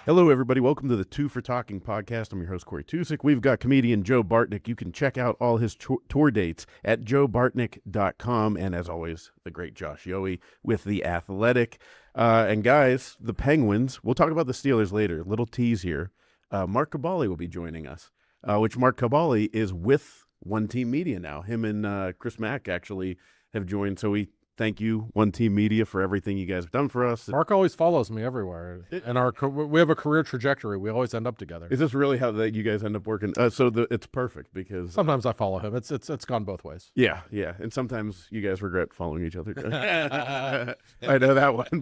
Hello, everybody. Welcome to the Two for Talking podcast. I'm your host, Corey Tusick. We've got comedian Joe Bartnick. You can check out all his tour dates at joebartnick.com. And as always, the great Josh Yohe with The Athletic. And guys, the Penguins, we'll talk about the Steelers later. Little tease here. Mark Kaboly will be joining us, which Mark Kaboly is with One Team Media now. Him and Chris Mack actually have joined. So we thank you, One Team Media, for everything you guys have done for us. Mark always follows me everywhere, and we have a career trajectory. We always end up together. Is this really how you guys end up working? It's perfect because Sometimes I follow him. It's gone both ways. Yeah, and sometimes you guys regret following each other. I know that one,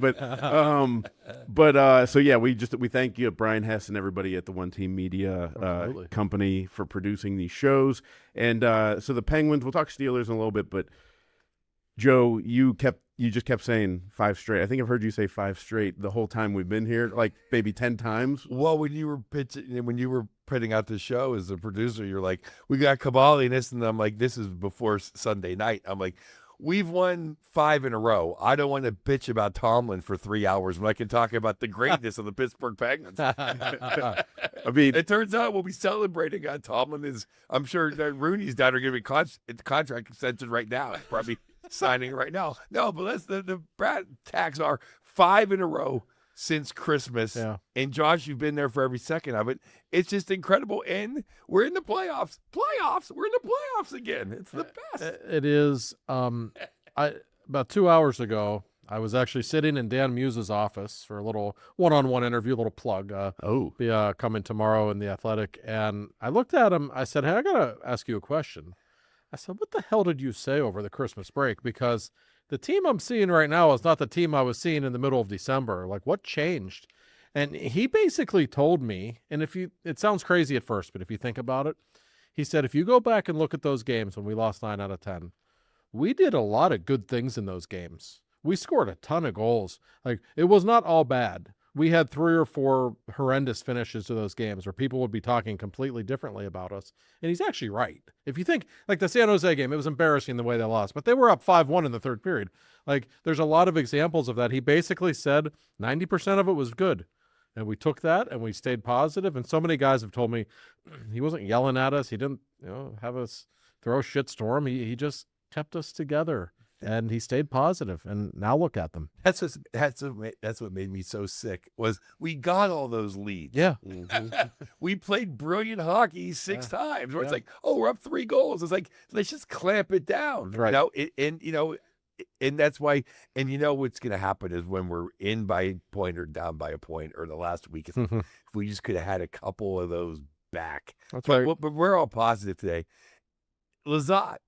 but so yeah, we thank you, Brian Hess, and everybody at the One Team Media company for producing these shows. And so the Penguins, we'll talk Steelers in a little bit, but Joe, you just kept saying 5 straight. I think I've heard you say 5 straight the whole time we've been here, like maybe 10 times. Well, when you were putting out the show as a producer, you're like, we got Kaboly and this, and I'm like, this is before Sunday night. I'm like, we've won 5 in a row. I don't want to bitch about Tomlin for 3 hours when I can talk about the greatness of the Pittsburgh Penguins. I mean, it turns out we'll be celebrating on Tomlin I'm sure that Rooney's down are going to be contract extension right now. It's probably signing right now. No, but the Brad tags are 5 in a row since Christmas. Yeah. And Josh, you've been there for every second of it. It's just incredible. And we're in the playoffs. We're in the playoffs again. It's the best. It is. About 2 hours ago, I was actually sitting in Dan Muse's office for a little one-on-one interview, a little plug. Be coming tomorrow in The Athletic. And I looked at him. I said, hey, I got to ask you a question. I said, what the hell did you say over the Christmas break? Because the team I'm seeing right now is not the team I was seeing in the middle of December. Like, what changed? And he basically told me, and it sounds crazy at first, but if you think about it, he said, if you go back and look at those games when we lost 9 out of 10, we did a lot of good things in those games. We scored a ton of goals. Like, it was not all bad. We had 3 or 4 horrendous finishes to those games where people would be talking completely differently about us. And he's actually right. If you think, like the San Jose game, it was embarrassing the way they lost, but they were up 5-1 in the third period. Like, there's a lot of examples of that. He basically said 90% of it was good. And we took that and we stayed positive. And so many guys have told me he wasn't yelling at us. He didn't, have us throw a shitstorm. He just kept us together. And he stayed positive, and now look at them. That's what made me so sick was we got all those leads. Yeah. Mm-hmm. We played brilliant hockey 6 times where it's like, oh, we're up 3 goals. It's like, let's just clamp it down. Right. And that's why, and what's going to happen is when we're in by a point or down by a point or the last week, if we just could have had a couple of those back. That's right. But we're all positive today. Lizotte.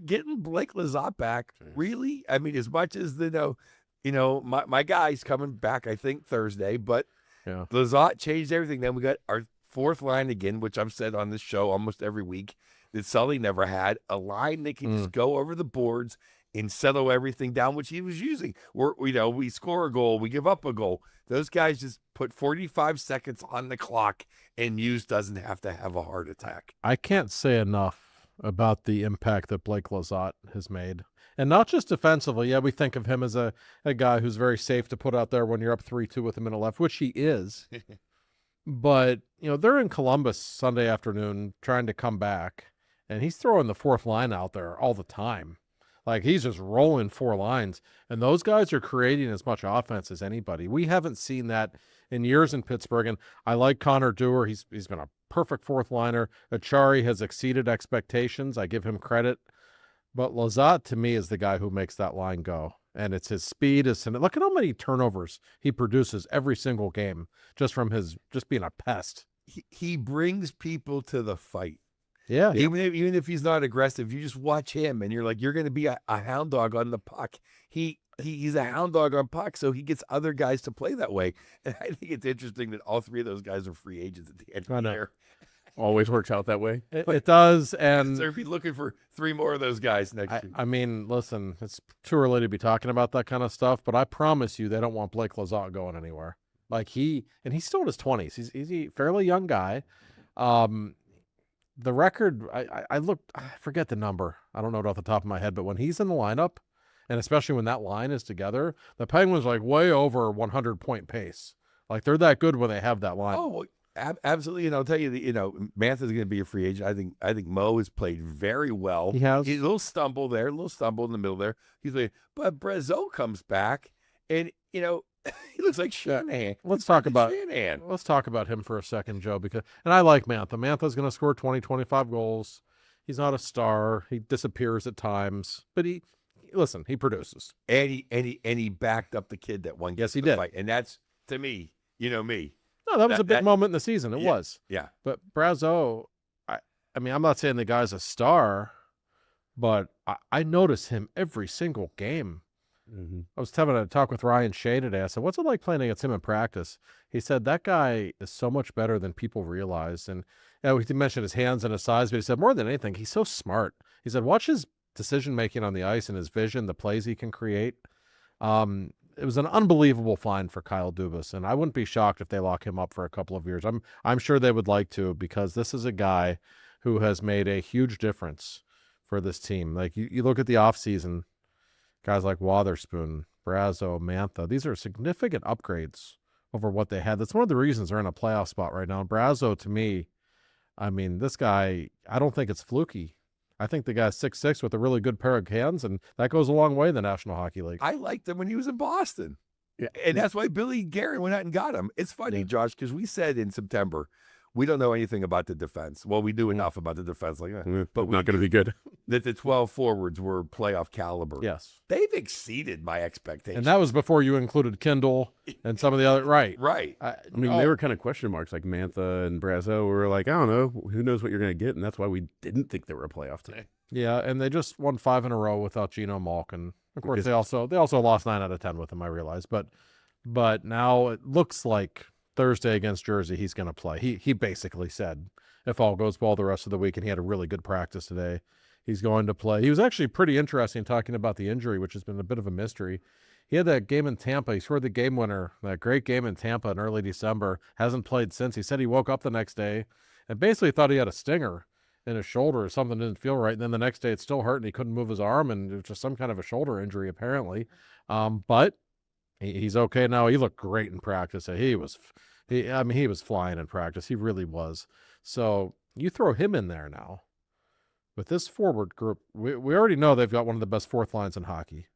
Getting Blake Lizotte back, really? I mean, as much as my guy's coming back, I think Thursday, but Lizotte changed everything. Then we got our 4th line again, which I've said on this show almost every week that Sully never had, a line that can just go over the boards and settle everything down, which he was using. We score a goal, we give up a goal. Those guys just put 45 seconds on the clock, and Muse doesn't have to have a heart attack. I can't say enough about the impact that Blake Lizotte has made. And not just defensively. Yeah, we think of him as a guy who's very safe to put out there when you're up 3-2 with a minute left, which he is. But, they're in Columbus Sunday afternoon trying to come back, and he's throwing the 4th line out there all the time. Like, he's just rolling 4 lines, and those guys are creating as much offense as anybody. We haven't seen that in years in Pittsburgh, and I like Connor Dewar. He's been a perfect 4th liner. Achari has exceeded expectations. I give him credit. But Lizotte, to me, is the guy who makes that line go. And it's his speed. Look at how many turnovers he produces every single game just from his just being a pest. He brings people to the fight. Yeah. Even if he's not aggressive, you just watch him and you're like, you're going to be a hound dog on the puck. He's a hound dog on puck, so he gets other guys to play that way. And I think it's interesting that all 3 of those guys are free agents at the end of the year. Always works out that way. It does, and so be looking for 3 more of those guys next year. I mean, listen, it's too early to be talking about that kind of stuff, but I promise you they don't want Blake Lizotte going anywhere. Like, he's still in his 20s. He's a fairly young guy. The record, I looked, I forget the number. I don't know it off the top of my head, but when he's in the lineup, and especially when that line is together, the Penguins way over 100-point pace. Like they're that good when they have that line. Oh, absolutely. And I'll tell you, Mantha's going to be a free agent. I think Mo has played very well. He has. He's a little stumble in the middle there. But Brazeau comes back, and he looks like Shanahan. Let's talk about Shanahan. Let's talk about him for a second, Joe. And I like Mantha. Mantha's going to score 20, 25 goals. He's not a star. He disappears at times, but he produces. And he backed up the kid that won. Yes, he did. Fight. And that's, to me, me. No, that was a big moment in the season. It was. Yeah. But Brazeau, I mean, I'm not saying the guy's a star, but I notice him every single game. Mm-hmm. I was having a talk with Ryan Shea today. I said, what's it like playing against him in practice? He said, that guy is so much better than people realize. And he mentioned his hands and his size, but he said, more than anything, he's so smart. He said, watch his decision-making on the ice and his vision, the plays he can create. It was an unbelievable find for Kyle Dubas, and I wouldn't be shocked if they lock him up for a couple of years. I'm sure they would like to, because this is a guy who has made a huge difference for this team. Like you look at the offseason, guys like Wotherspoon, Brazeau, Mantha, these are significant upgrades over what they had. That's one of the reasons they're in a playoff spot right now. And Brazeau, to me, I mean, this guy, I don't think it's fluky. I think the guy's 6'6" with a really good pair of hands, and that goes a long way in the National Hockey League. I liked him when he was in Boston. Yeah. And that's why Billy Guerin went out and got him. It's funny, Josh, because we said in September, we don't know anything about the defense. Well, we do enough about the defense, but not going to be good. That the 12 forwards were playoff caliber. Yes. They've exceeded my expectations. And that was before you included Kindle and some of the other, right. Right. I mean, they were kind of question marks, like Mantha and Brazeau. We were like, I don't know, who knows what you're going to get, and that's why we didn't think they were a playoff team. Yeah, and they just won 5 in a row without Geno Malkin. Of course, they also lost 9 out of 10 with him, I realize. But now it looks like Thursday against Jersey, he's going to play. He basically said, if all goes well the rest of the week, and he had a really good practice today, he's going to play. He was actually pretty interesting talking about the injury, which has been a bit of a mystery. He had that game in Tampa. He scored the game winner, that great game in Tampa in early December. Hasn't played since. He said he woke up the next day and basically thought he had a stinger in his shoulder or something didn't feel right. And then the next day it still hurt and he couldn't move his arm, and it was just some kind of a shoulder injury apparently. But he's okay now. He looked great in practice. He was flying in practice. He really was. So you throw him in there now with this forward group. We already know they've got one of the best fourth lines in hockey.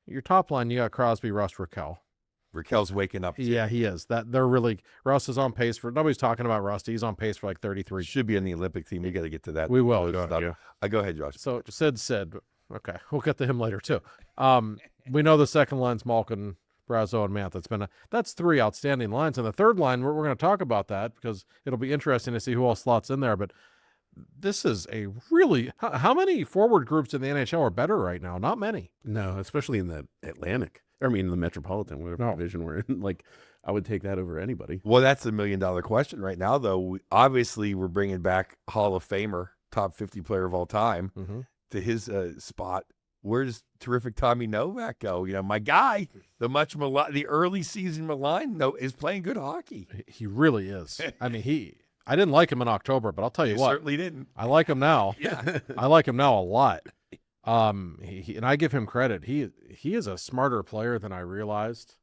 Your top line, you got Crosby, Rust, Raquel. Raquel's waking up. Yeah, he is. Russ is on pace for, nobody's talking about Rusty. He's on pace for like 33. Should be in the Olympic team. You got to get to that. We will. Go ahead, Josh. So Sid said, okay, we'll get to him later too. We know the second line's Malkin, Brazeau, and Mantha. That's 3 outstanding lines. And the third line, we're going to talk about that because it'll be interesting to see who else slots in there. But this is a really, how many forward groups in the NHL are better right now? Not many. No, especially in the Atlantic. I mean, the Metropolitan, whatever division we're in. Like, I would take that over anybody. Well, that's $1 million question right now, though. Obviously, we're bringing back Hall of Famer, top 50 player of all time, to his spot. Where does terrific Tommy Novak go? My guy, the early season malign, is playing good hockey. He really is. I mean, I didn't like him in October, but I'll tell you what. Certainly didn't. I like him now. Yeah. I like him now a lot. And I give him credit. He is a smarter player than I realized.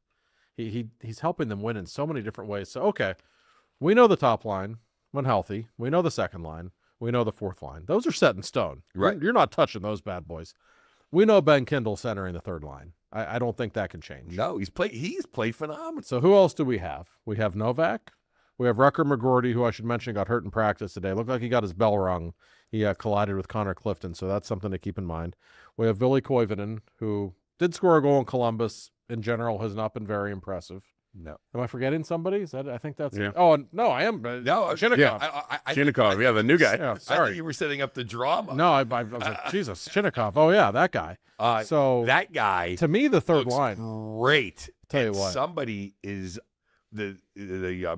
He's helping them win in so many different ways. So, okay, we know the top line when healthy. We know the second line. We know the fourth line. Those are set in stone. Right. You're not touching those bad boys. We know Ben Kindle centering the third line. I don't think that can change. No, he's played phenomenal. So who else do we have? We have Novak. We have Rucker McGroarty, who I should mention got hurt in practice today. Looked like he got his bell rung. He collided with Connor Clifton, so that's something to keep in mind. We have Ville Koivunen, who did score a goal in Columbus. In general, has not been very impressive. No. Am I forgetting somebody? I think that's yeah. Oh, no, I am. No, Shinnikov. Yeah, Shinnikov, the new guy. Yeah, I sorry. thought you were setting up the drama. No, I was like, Jesus, Shinnikov. Oh, yeah, that guy. So that guy, to me, the third line. Great. Tell you what. Somebody is the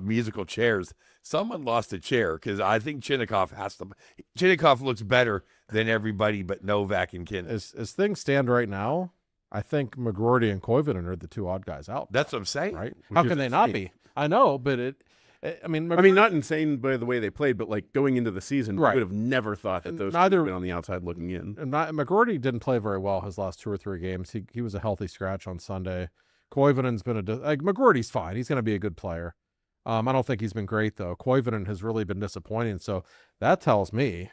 musical chairs. Someone lost a chair because I think Shinnikov looks better than everybody but Novak and Kindle. As things stand right now, I think McGroarty and Koivunen are the 2 odd guys out. That's what I'm saying. Right? How can they not be? I know, but I mean, not insane by the way they played, but like going into the season, right. we would have never thought that those two would have been on the outside looking in. And McGroarty didn't play very well his last 2 or 3 games. He was a healthy scratch on Sunday. Koivunen's been McGroarty's fine. He's going to be a good player. I don't think he's been great, though. Koivunen has really been disappointing. So that tells me,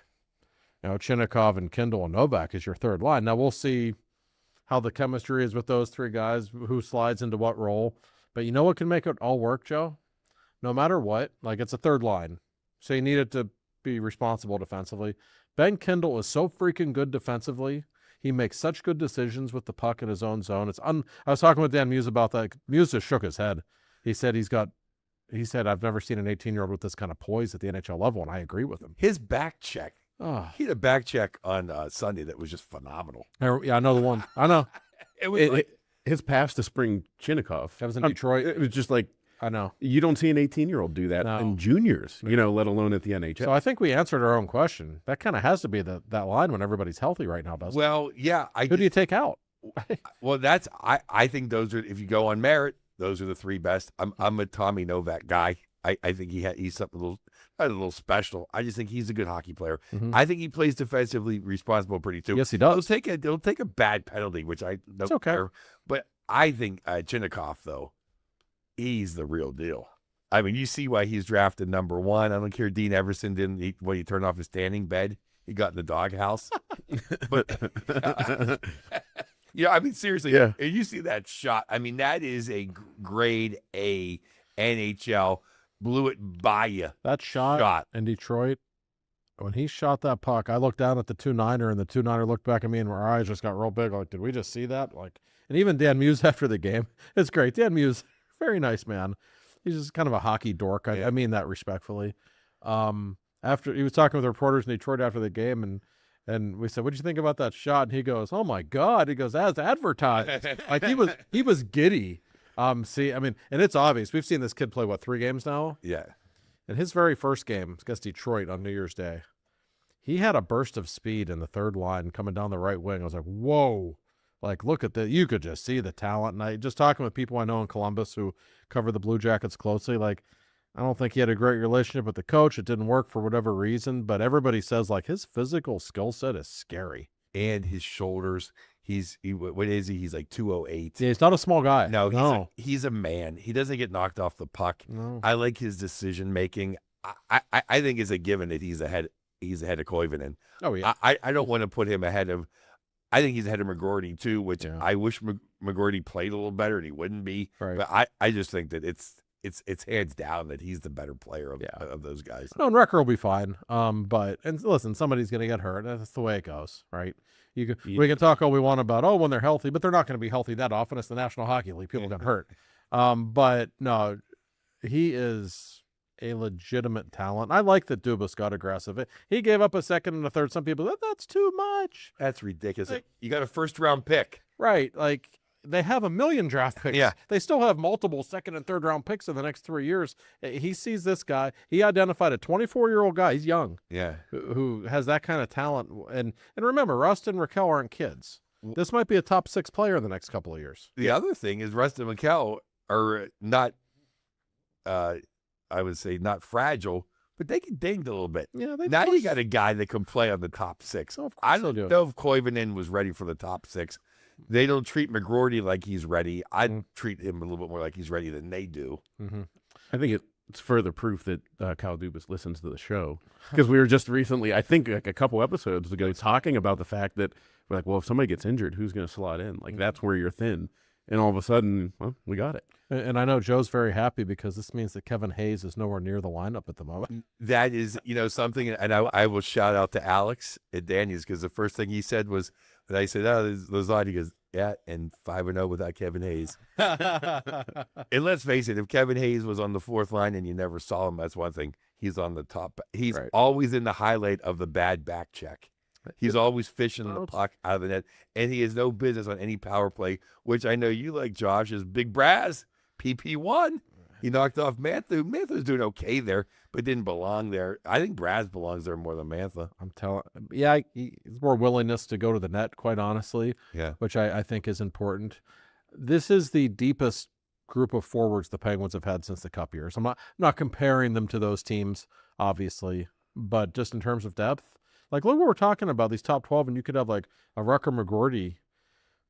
Chinnikov and Kindle and Novak is your third line. Now we'll see how the chemistry is with those three guys, who slides into what role. But you know what can make it all work, Joe? No matter what, it's a third line. So you need it to be responsible defensively. Ben Kindle is so freaking good defensively. He makes such good decisions with the puck in his own zone. I was talking with Dan Muse about that. Muse just shook his head. He said I've never seen an 18-year-old with this kind of poise at the NHL level, and I agree with him. His back check. Oh. He had a back check on Sunday that was just phenomenal. Yeah, I know the one. I know. His pass to Spring Chinnikov. That was in Detroit. It was just like, I know. You don't see an 18-year-old do that in juniors, let alone at the NHL. So I think we answered our own question. That kind of has to be that line when everybody's healthy right now, doesn't it? Well, yeah. Who do you take out? Well, I think those are, if you go on merit, those are the three best. I'm a Tommy Novak guy. I think he's something a little special. I just think he's a good hockey player. Mm-hmm. I think he plays defensively responsible pretty too. Yes, he does. He'll take a bad penalty, which I don't care. But I think Chinnikov, though, he's the real deal. I mean, you see why he's drafted number 1. I don't care. Dean Everson didn't. When he turned off his standing bed, he got in the doghouse. But I mean, seriously. Yeah. And you see that shot. I mean, that is a grade A NHL. Blew it by you. That shot in Detroit, when he shot that puck, I looked down at the 2-9er, and the 2-9er looked back at me, and our eyes just got real big. Like, did we just see that? And even Dan Muse after the game, it's great. Dan Muse, very nice man. He's just kind of a hockey dork. I mean that respectfully. After he was talking with the reporters in Detroit after the game, and we said, "What did you think about that shot?" And he goes, "Oh my God!" He goes, "As advertised." He was giddy. And it's obvious. We've seen this kid play, 3 games now? Yeah. In his very first game against Detroit on New Year's Day, he had a burst of speed in the third line coming down the right wing. I was like, whoa. Look at that. You could just see the talent. And I just talking with people I know in Columbus who cover the Blue Jackets closely, I don't think he had a great relationship with the coach. It didn't work for whatever reason, but everybody says, his physical skill set is scary. And his shoulders. What is he? He's 208. Yeah, he's not a small guy. No, he's a man. He doesn't get knocked off the puck. No. I like his decision making. I think it's a given that he's ahead of Koivunen. Oh yeah. I don't want to put him ahead of. I think he's ahead of McGroarty too, which I wish McGroarty played a little better, and he wouldn't be. Right. But I just think that it's hands down that he's the better player of those guys. No, and Wrecker will be fine. But listen, somebody's going to get hurt. That's the way it goes, right? We can talk all we want about when they're healthy, but they're not going to be healthy that often. It's the National Hockey League. People get hurt. But no, he is a legitimate talent. I like that Dubas got aggressive. He gave up a second and a third. Some people, that's too much. That's ridiculous. You got a first-round pick. Right. They have 1 million draft picks. Yeah. They still have multiple second and third round picks in the next 3 years. He sees this guy. He identified a 24-year-old guy. He's young. Yeah. Who has that kind of talent. And remember, Rust and Raquel aren't kids. This might be a top 6 player in the next couple of years. The other thing is Rust and Raquel are not, I would say, not fragile, but they can ding a little bit. Yeah. Now you got a guy that can play on the top 6. Oh, of course I don't know if Koivunen was ready for the top 6. They don't treat McGroarty like he's ready. I treat him a little bit more like he's ready than they do. Mm-hmm. I think it's further proof that Kyle Dubas listens to the show, because we were just recently, I think a couple episodes ago, talking about the fact that we're if somebody gets injured, who's going to slot in? That's where you're thin. And all of a sudden, we got it. And I know Joe's very happy because this means that Kevin Hayes is nowhere near the lineup at the moment. That is, something, and I will shout out to Alex at Daniels, because the first thing he said was, and I said, "Oh, this is Lazard." He goes, "Yeah, and 5-0 without Kevin Hayes." And let's face it, if Kevin Hayes was on the 4th line and you never saw him, that's one thing. He's on the top. He's always in the highlight of the bad back check. He's always fishing the puck out of the net, and he has no business on any power play, which I know you like, Josh, is Big Braz, PP1. He knocked off Mantha. Mantha's doing okay there, but didn't belong there. I think Braz belongs there more than Mantha. I'm telling he's more willingness to go to the net, quite honestly, which I think is important. This is the deepest group of forwards the Penguins have had since the Cup years. I'm not comparing them to those teams, obviously, but just in terms of depth. Look what we're talking about, these top 12, and you could have a Rucker McGroarty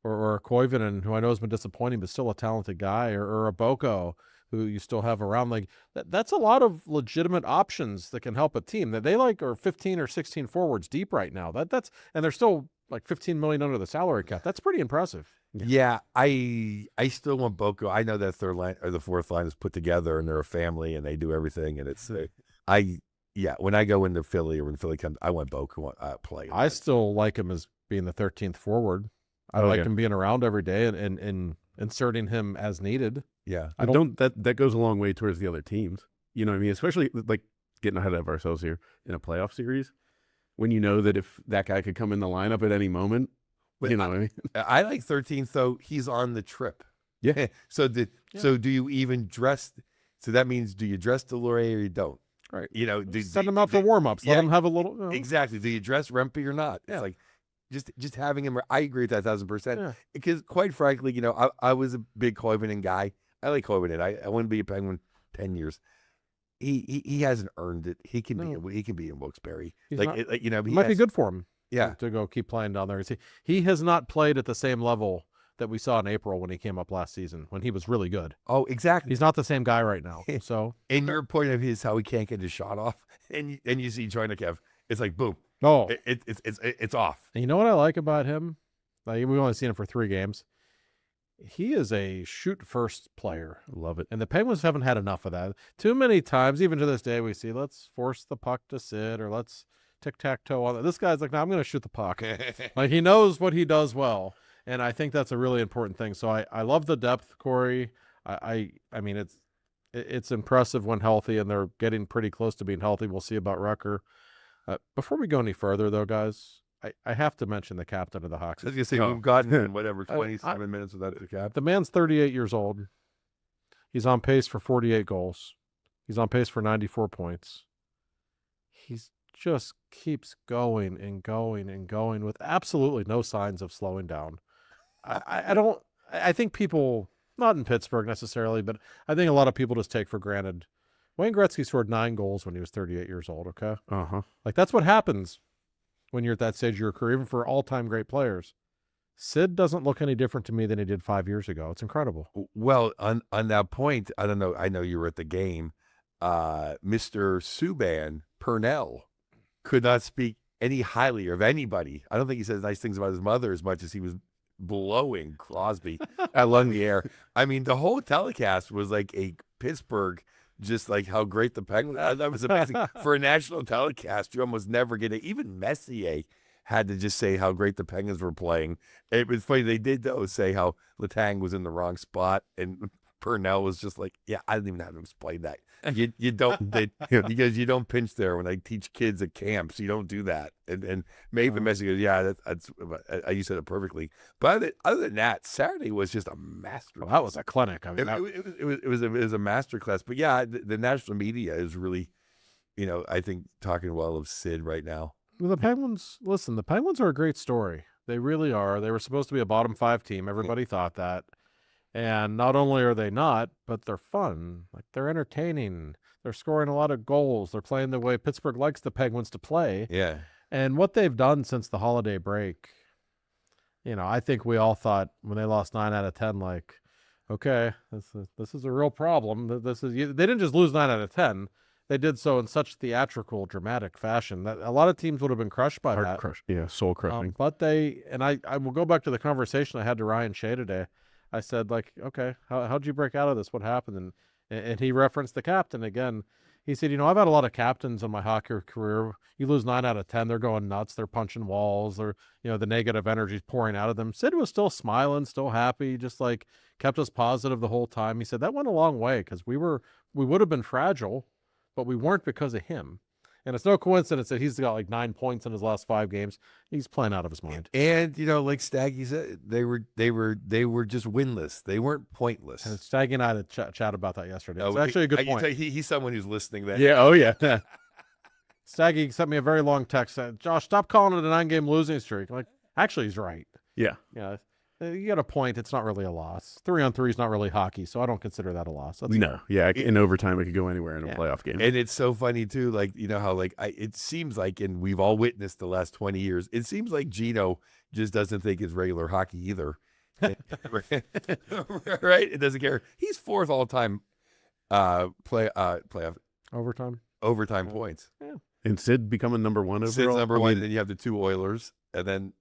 or a Koivunen, who I know has been disappointing, but still a talented guy, or a Boko, who you still have around. Like that's a lot of legitimate options that can help a team. That they are 15 or 16 forwards deep right now. And they're still like 15 million under the salary cap. That's pretty impressive. Yeah, I still want Boko. I know that third line or the fourth line is put together, and they're a family, and they do everything. And it's when I go into Philly or when Philly comes, I want Boko play. I still like him as being the 13th forward. I like him being around every day and inserting him as needed. Yeah, that goes a long way towards the other teams. You know what I mean? Especially like getting ahead of ourselves here in a playoff series, when you know that if that guy could come in the lineup at any moment, you know what I mean? I like 13th though. He's on the trip. Yeah. So do you even dress? So that means, do you dress Delorier or you don't? Right. You know, send him out for warm-ups. Let him have a little. Exactly. Do you dress Rempe or not? Yeah. It's like just having him. I agree with that 1,000%. Yeah. Because quite frankly, you know, I was a big Koivunen guy. I like Koivunen. I wouldn't be a Penguin 10 years. He hasn't earned it. He can be in Wilkes-Barre. He might be good for him. Yeah. To go keep playing down there. He has not played at the same level that we saw in April when he came up last season, when he was really good. Oh, exactly. He's not the same guy right now. So, and your point of his how he can't get his shot off, and you see Joynikov, it's like boom. Oh, it's off. And you know what I like about him? Like, we've only seen him for 3 games. He is a shoot first player. Love it. And the Penguins haven't had enough of that. Too many times, even to this day, we see let's force the puck to Sid, or let's tic-tac-toe on it. This guy's like, no, I'm going to shoot the puck. Like, he knows what he does well. And I think that's a really important thing. So I love the depth, Corey. I mean, it's impressive when healthy, and they're getting pretty close to being healthy. We'll see about Rucker. Before we go any further, though, guys, I have to mention the captain of the Hawks. I was going to say, we've gotten, 27 minutes without the cap. The man's 38 years old. He's on pace for 48 goals. He's on pace for 94 points. He's just keeps going and going and going with absolutely no signs of slowing down. I think people, not in Pittsburgh necessarily, but I think a lot of people just take for granted. Wayne Gretzky scored 9 goals when he was 38 years old, okay? Like, that's what happens when you're at that stage of your career, even for all-time great players. Sid doesn't look any different to me than he did 5 years ago. It's incredible. Well, on that point, I don't know. I know you were at the game. Mr. Subban Purnell could not speak any highly of anybody. I don't think he says nice things about his mother as much as he was blowing Crosby along the air. I mean, the whole telecast was like a Pittsburgh, just like how great the Penguins. That was amazing. For a national telecast, you almost never get it. Even Messier had to just say how great the Penguins were playing. It was funny. They did, though, say how Letang was in the wrong spot, and Purnell was just like, yeah, I didn't even have to explain that. You don't, because you don't pinch there. When I teach kids at camps, you don't do that. And maybe Messi goes, yeah, that's you said it perfectly. But other than that, Saturday was just a master. Well, that was a clinic. I mean, it was a master class. But yeah, the national media is really, I think talking well of Sid right now. Well, the Penguins are a great story. They really are. They were supposed to be a bottom 5 team. Everybody thought that. And not only are they not, but they're fun. Like, they're entertaining. They're scoring a lot of goals. They're playing the way Pittsburgh likes the Penguins to play. Yeah. And what they've done since the holiday break, I think we all thought when they lost 9 out of 10, like, okay, this is a real problem. They didn't just lose 9 out of 10. They did so in such theatrical, dramatic fashion that a lot of teams would have been crushed by that. Yeah, soul crushing. But I will go back to the conversation I had to Ryan Shea today. I said, like, okay, how'd you break out of this? What happened? And he referenced the captain again. He said, I've had a lot of captains in my hockey career. You lose 9 out of 10, they're going nuts. They're punching walls. They're, the negative energy's pouring out of them. Sid was still smiling, still happy, just like kept us positive the whole time. He said that went a long way because we would have been fragile, but we weren't because of him. And it's no coincidence that he's got like 9 points in his last 5 games. He's playing out of his mind. And like Staggy said, they were just winless. They weren't pointless. And Staggy and I had a chat about that yesterday. It's actually a good point. He's someone who's listening. Then yeah, oh yeah. Staggy sent me a very long text. Said, Josh, stop calling it a 9-game losing streak. I'm like, actually, he's right. Yeah. Yeah. You got a point. It's not really a loss. 3-on-3 is not really hockey, so I don't consider that a loss. No. Yeah. In overtime, it could go anywhere in a playoff game. And it's so funny, too. Like, how, like, it seems like, and we've all witnessed the last 20 years, it seems like Gino just doesn't think it's regular hockey either. Right? It doesn't care. He's fourth all time playoff overtime points. Yeah. And Sid becoming number one overall. Sid's number one, and then you have the two Oilers, and then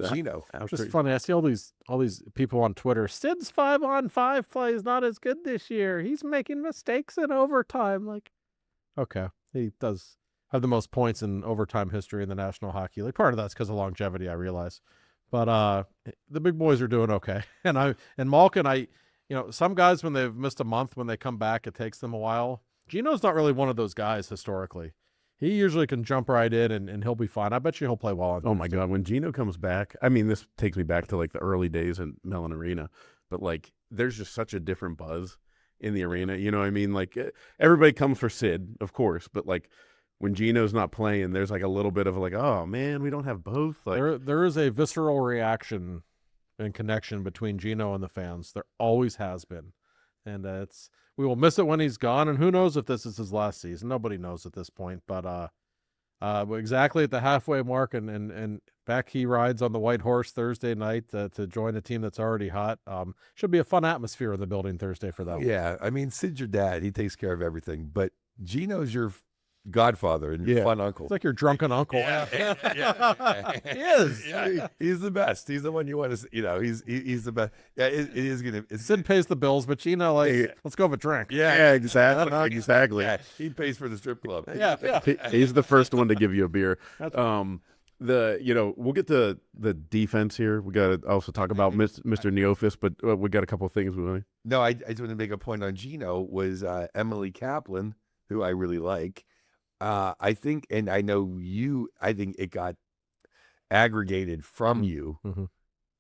Gino. It's just funny. I see all these people on Twitter. Sid's 5-on-5 play is not as good this year. He's making mistakes in overtime. Like, okay, he does have the most points in overtime history in the National Hockey League. Part of that's because of longevity, I realize. But the big boys are doing okay. And Malkin, some guys when they've missed a month, when they come back, it takes them a while. Gino's not really one of those guys historically. He usually can jump right in and he'll be fine. I bet you he'll play well on Thursday. Oh my God, when Gino comes back, I mean, this takes me back to like the early days in Mellon Arena, but like there's just such a different buzz in the arena. You know what I mean? Like everybody comes for Sid, of course, but like when Gino's not playing, there's like a little bit of like, oh man, we don't have both. Like there is a visceral reaction and connection between Gino and the fans. There always has been. And we will miss it when he's gone. And who knows if this is his last season? Nobody knows at this point. But exactly at the halfway mark, and back he rides on the white horse Thursday night to join a team that's already hot. Should be a fun atmosphere in the building Thursday for that. Yeah, I mean, Sid's your dad. He takes care of everything. But Gino's your godfather and your fun uncle. It's like your drunken uncle. Yeah. He is. Yeah. He's the best. He's the one you want to. He's the best. Yeah, it is gonna. Sid pays the bills, but Gino, let's go have a drink. Yeah, exactly. Exactly. Yeah, he pays for the strip club. Yeah. He's the first one to give you a beer. We'll get to the defense here. We got to also talk about Mr. Neofis, but we got a couple of things we want. No, I just want to make a point on Gino was Emily Kaplan, who I really like. I think, and I know I think it got aggregated from you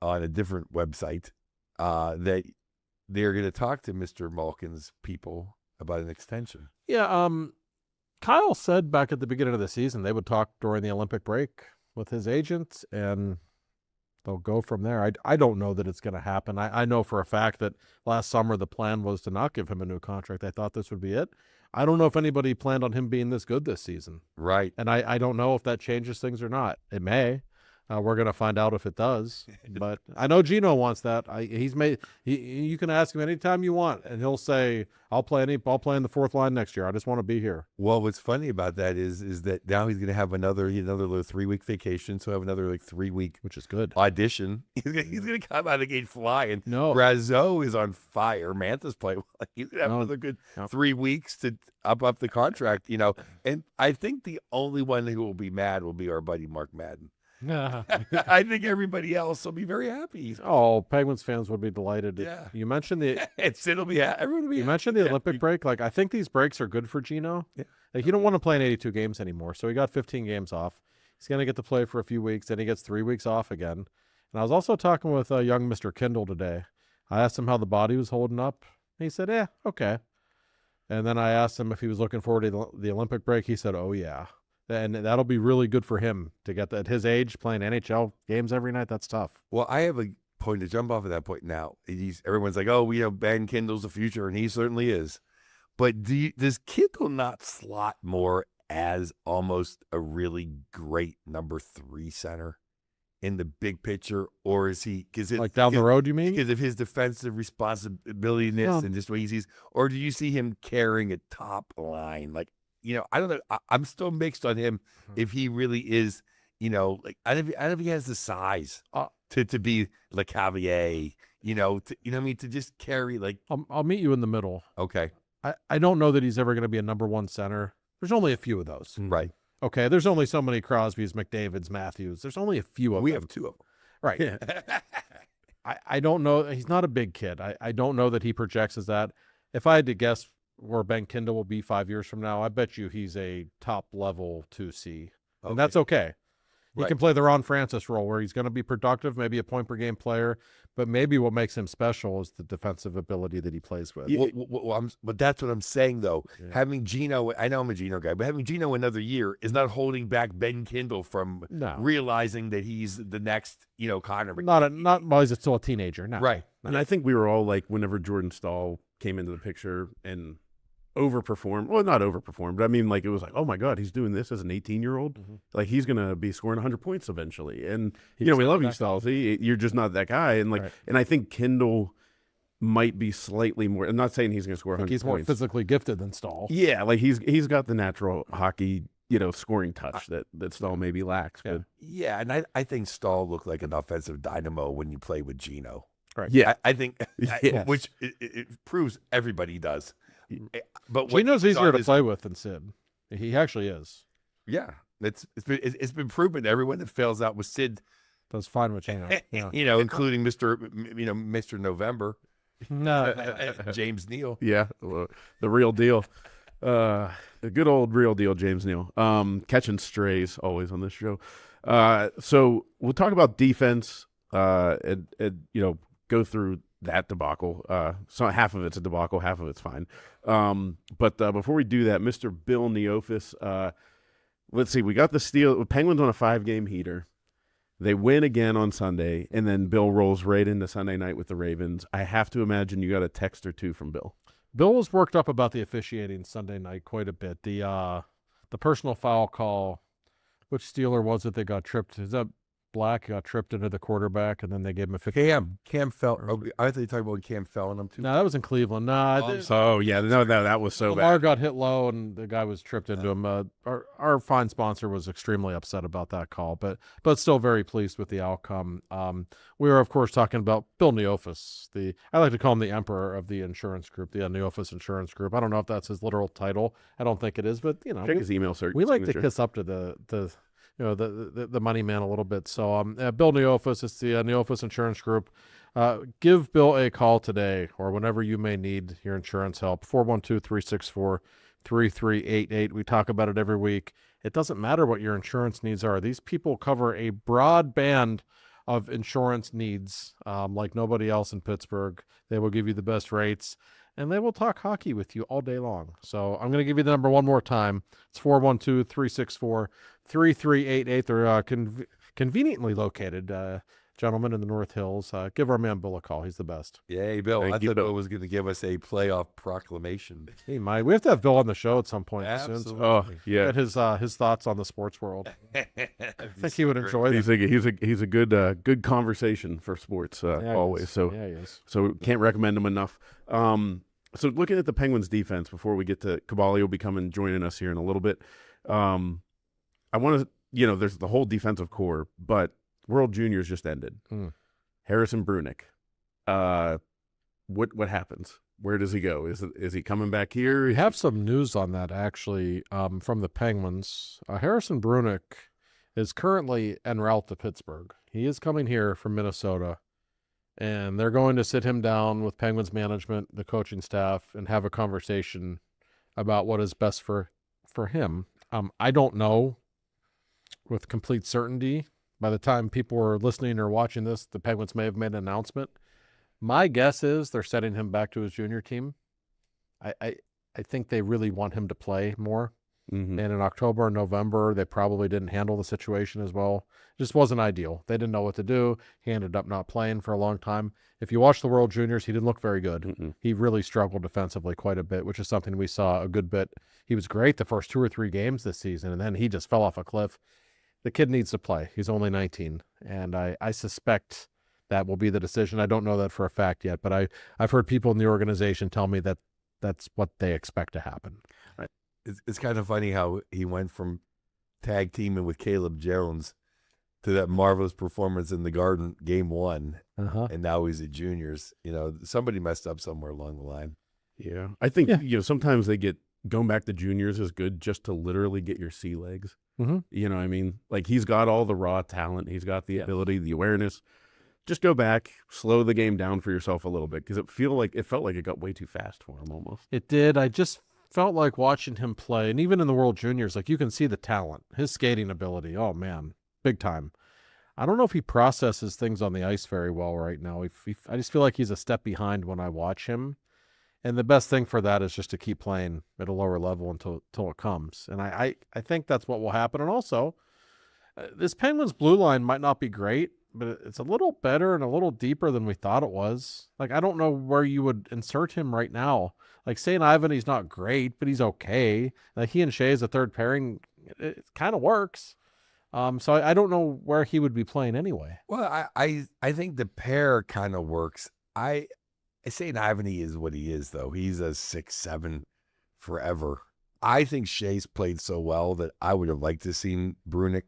on a different website that they're going to talk to Mr. Malkin's people about an extension. Yeah. Kyle said back at the beginning of the season they would talk during the Olympic break with his agent, and they'll go from there. I don't know that it's going to happen. I know for a fact that last summer the plan was to not give him a new contract. I thought this would be it. I don't know if anybody planned on him being this good this season. Right. And I don't know if that changes things or not. It may. We're going to find out if it does. But I know Gino wants that. You can ask him anytime you want, and he'll say, I'll play in the fourth line next year. I just want to be here. Well, what's funny about that is that now he's going to have another little 3-week vacation, so have another 3-week, which is good, audition. He's going to come out of the gate flying. No, Brazeau is on fire. Manta's playing. He's going to have another good 3 weeks to up the contract. And I think the only one who will be mad will be our buddy Mark Madden. I think everybody else will be very happy. Oh, Penguins fans would be delighted. Yeah. You mentioned everyone will be happy. You mentioned the Olympic break. Like, I think these breaks are good for Gino. Yeah. Like, he don't want to play in 82 games anymore, so he got 15 games off. He's going to get to play for a few weeks, then he gets 3 weeks off again. And I was also talking with young Mr. Kindle today. I asked him how the body was holding up. He said, okay. And then I asked him if he was looking forward to the Olympic break. He said, oh, yeah. And that'll be really good for him to get at his age, playing NHL games every night. That's tough. Well, I have a point to jump off of that point now. Everyone's like, oh, Ben Kindle's the future, and he certainly is. But does Kindle not slot more as almost a really great number 3 center in the big picture? Or is he, like down the road, you mean? Because of his defensive responsibility and just the way he sees, or do you see him carrying a top line? Like, I don't know. I'm still mixed on him if he really is, I don't know if he has the size to be Le Cavalier, to just carry like. I'll meet you in the middle. Okay. I don't know that he's ever going to be a number 1 center. There's only a few of those. Right. Okay. There's only so many Crosbys, McDavids, Matthews. There's only a few of them. We have 2 of them. Right. Yeah. I don't know. He's not a big kid. I don't know that he projects as that. If I had to guess where Ben Kindle will be 5 years from now, I bet you he's a top level 2C. And that's okay. He can play the Ron Francis role where he's going to be productive, maybe a point per game player, but maybe what makes him special is the defensive ability that he plays with. But that's what I'm saying, though. Yeah. Having Gino, I know I'm a Gino guy, but having Gino another year is not holding back Ben Kindle from realizing that he's the next, Connor. Not while he's still a teenager. No. Right. And I think we were all like, whenever Jordan Stahl came into the picture and overperformed. Well, not overperformed, but I mean, like, it was like, oh my God, he's doing this as an 18-year-old. Like, he's going to be scoring 100 points eventually. And, we love you, Stalzy. You're just not that guy. And, like, and I think Kindle might be slightly more. I'm not saying he's going to score 100 points. He's more physically gifted than Stahl. Yeah, like, he's got the natural hockey, scoring touch that Stahl maybe lacks. Yeah, but yeah, and I think Stahl looked like an offensive dynamo when you play with Gino. Right. Yeah, I think, which it proves everybody does. But Gino's easier to play with than Sid. He actually is. Yeah, it's been proven. Everyone that fails out with Sid does fine with Gino. Yeah. Including Mr. November, James Neal. Yeah, the real deal. The good old real deal, James Neal. Catching strays always on this show. So we'll talk about defense. And go through that debacle. So half of it's a debacle, half of it's fine. But before we do that, Mr. Bill Neofis, let's see. We got the steal. Penguins on a 5-game heater. They win again on Sunday, and then Bill rolls right into Sunday night with the Ravens. I have to imagine you got a text or two from Bill. Bill was worked up about the officiating Sunday night quite a bit. The personal foul call. Which Steeler was it that got tripped? Is that Black got tripped into the quarterback, and then they gave him a 50. Cam fell. Oh, I thought you were talking about Cam fell on him too. No, that was in Cleveland. No, that was so Lamar bad. got hit low, and the guy was tripped into him. Our fine sponsor was extremely upset about that call, but still very pleased with the outcome. We were, of course, talking about Bill Neofis. I like to call him the emperor of the insurance group, the Neofis Insurance Group. I don't know if that's his literal title. I don't think it is, but check his email search. We like to kiss up to the money man a little bit. So Bill Neofis, it's the Neofis Insurance Group. Give Bill a call today or whenever you may need your insurance help. 412-364-3388. We talk about it every week. It doesn't matter what your insurance needs are. These people cover a broad band of insurance needs like nobody else in Pittsburgh. They will give you the best rates, and they will talk hockey with you all day long. So I'm going to give you the number one more time. It's 412-364-3388. They're conveniently located, gentlemen, in the North Hills. Give our man Bill a call. He's the best. Yay, Bill. I thought Bill was going to give us a playoff proclamation. He might. We have to have Bill on the show at some point Absolutely. soon. Oh, yeah. Get his thoughts on the sports world. I think he would enjoy He's them. he's a good conversation for sports always. So yeah, he is. So can't recommend him enough. So looking at the Penguins defense before we get to Kaboly will be coming joining us here in a little bit. I want to, there's the whole defensive core, but World Juniors just ended. Harrison Brunick. What happens? Where does he go? Is he coming back here? We have some news on that actually from the Penguins. Harrison Brunick is currently en route to Pittsburgh. He is coming here from Minnesota. And they're going to sit him down with Penguins management, the coaching staff, and have a conversation about what is best for him. I don't know with complete certainty. By the time people are listening or watching this, the Penguins may have made an announcement. My guess is they're setting him back to his junior team. I think they really want him to play more. And in October and November, they probably didn't handle the situation as well. It just wasn't ideal. They didn't know what to do. He ended up not playing for a long time. If you watch the World Juniors, he didn't look very good. He really struggled defensively quite a bit, which is something we saw a good bit. He was great the first 2 or 3 games this season, and then he just fell off a cliff. The kid needs to play. He's only 19, and I suspect that will be the decision. I don't know that for a fact yet, but I've heard people in the organization tell me that that's what they expect to happen. It's kind of funny how he went from tag teaming with Caleb Jones to that marvelous performance in the Garden game 1, and now he's at juniors. Somebody messed up somewhere along the line. Yeah, I think sometimes they get going back to juniors is good just to literally get your sea legs. You know what I mean? Like, he's got all the raw talent. He's got the ability, the awareness. Just go back, slow the game down for yourself a little bit, because it felt like it got way too fast for him almost. It did. I just felt like watching him play, and even in the World Juniors, like, you can see the talent, his skating ability. Oh man, big time. I don't know if he processes things on the ice very well right now. I just feel like he's a step behind when I watch him. And the best thing for that is just to keep playing at a lower level until it comes. And I think that's what will happen. And also, this Penguins blue line might not be great, but it's a little better and a little deeper than we thought it was. Like, I don't know where you would insert him right now. Like, St. Ivan, he's not great, but he's okay. Like, he and Shea as a third pairing, it kind of works. So I don't know where he would be playing anyway. Well, I think the pair kind of works. St. Ivan is what he is, though. He's a 6'7" forever. I think Shea's played so well that I would have liked to seen Brunick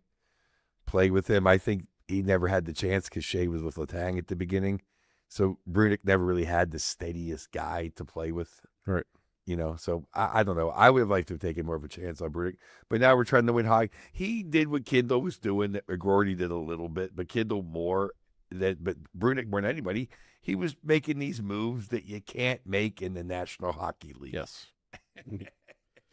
play with him. I think he never had the chance because Shea was with Letang at the beginning. So Brunick never really had the steadiest guy to play with. Right. You know, so I don't know. I would have liked to have taken more of a chance on Brunick. But now we're trying to win high. He did what Kindle was doing, that McGroarty did a little bit, but Kindle more. But Brunick more than anybody, he was making these moves that you can't make in the National Hockey League. Yes.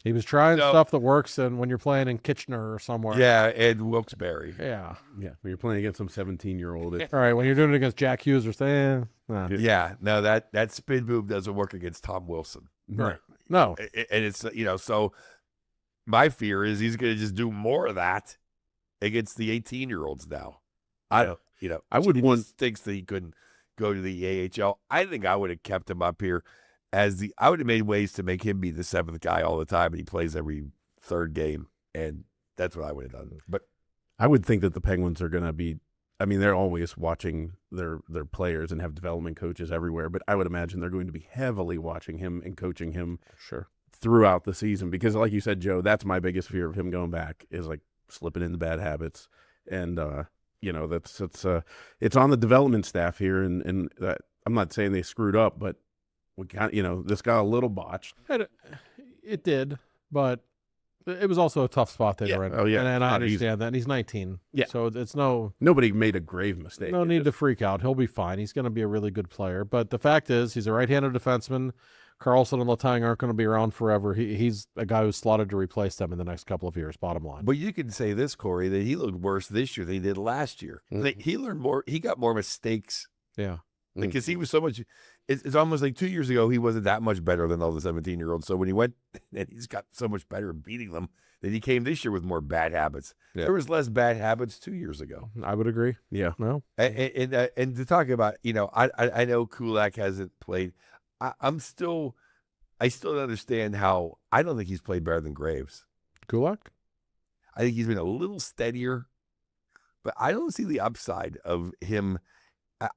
He was trying stuff that works and when you're playing in Kitchener or somewhere. Yeah, and Wilkes-Barre. Yeah. Yeah. When you're playing against some 17-year-old. All right, when you're doing it against Jack Hughes or saying, Yeah, no, that spin move doesn't work against Tom Wilson. Right. No. And it's, so my fear is he's going to just do more of that against the 18-year-olds now. I would want thinks that he couldn't go to the AHL. I think I would have kept him up here I would have made ways to make him be the seventh guy all the time, and he plays every third game, and that's what I would have done. But I would think that the Penguins are going to be, I mean, they're always watching their players and have development coaches everywhere, but I would imagine they're going to be heavily watching him and coaching him throughout the season because, like you said, Joe, that's my biggest fear of him going back is like slipping into bad habits. And, it's on the development staff here, and I'm not saying they screwed up, but we this got a little botched. It did, but it was also a tough spot they were in. Oh, yeah. And I understand that. And he's 19. Yeah. So it's nobody made a grave mistake. No need to freak out. He'll be fine. He's going to be a really good player. But the fact is, he's a right-handed defenseman. Carlson and Letang aren't going to be around forever. He's a guy who's slotted to replace them in the next couple of years, bottom line. But you can say this, Corey, that he looked worse this year than he did last year. Mm-hmm. He learned more. He got more mistakes. Yeah. Because he was so much – it's almost like 2 years ago he wasn't that much better than all the 17-year-olds. So when he went and he's got so much better at beating them that he came this year with more bad habits. Yeah. There was less bad habits 2 years ago. I would agree. Yeah. No. And to talk about, I know Kulak hasn't played. I still don't understand how – I don't think he's played better than Graves. Kulak? I think he's been a little steadier, but I don't see the upside of him –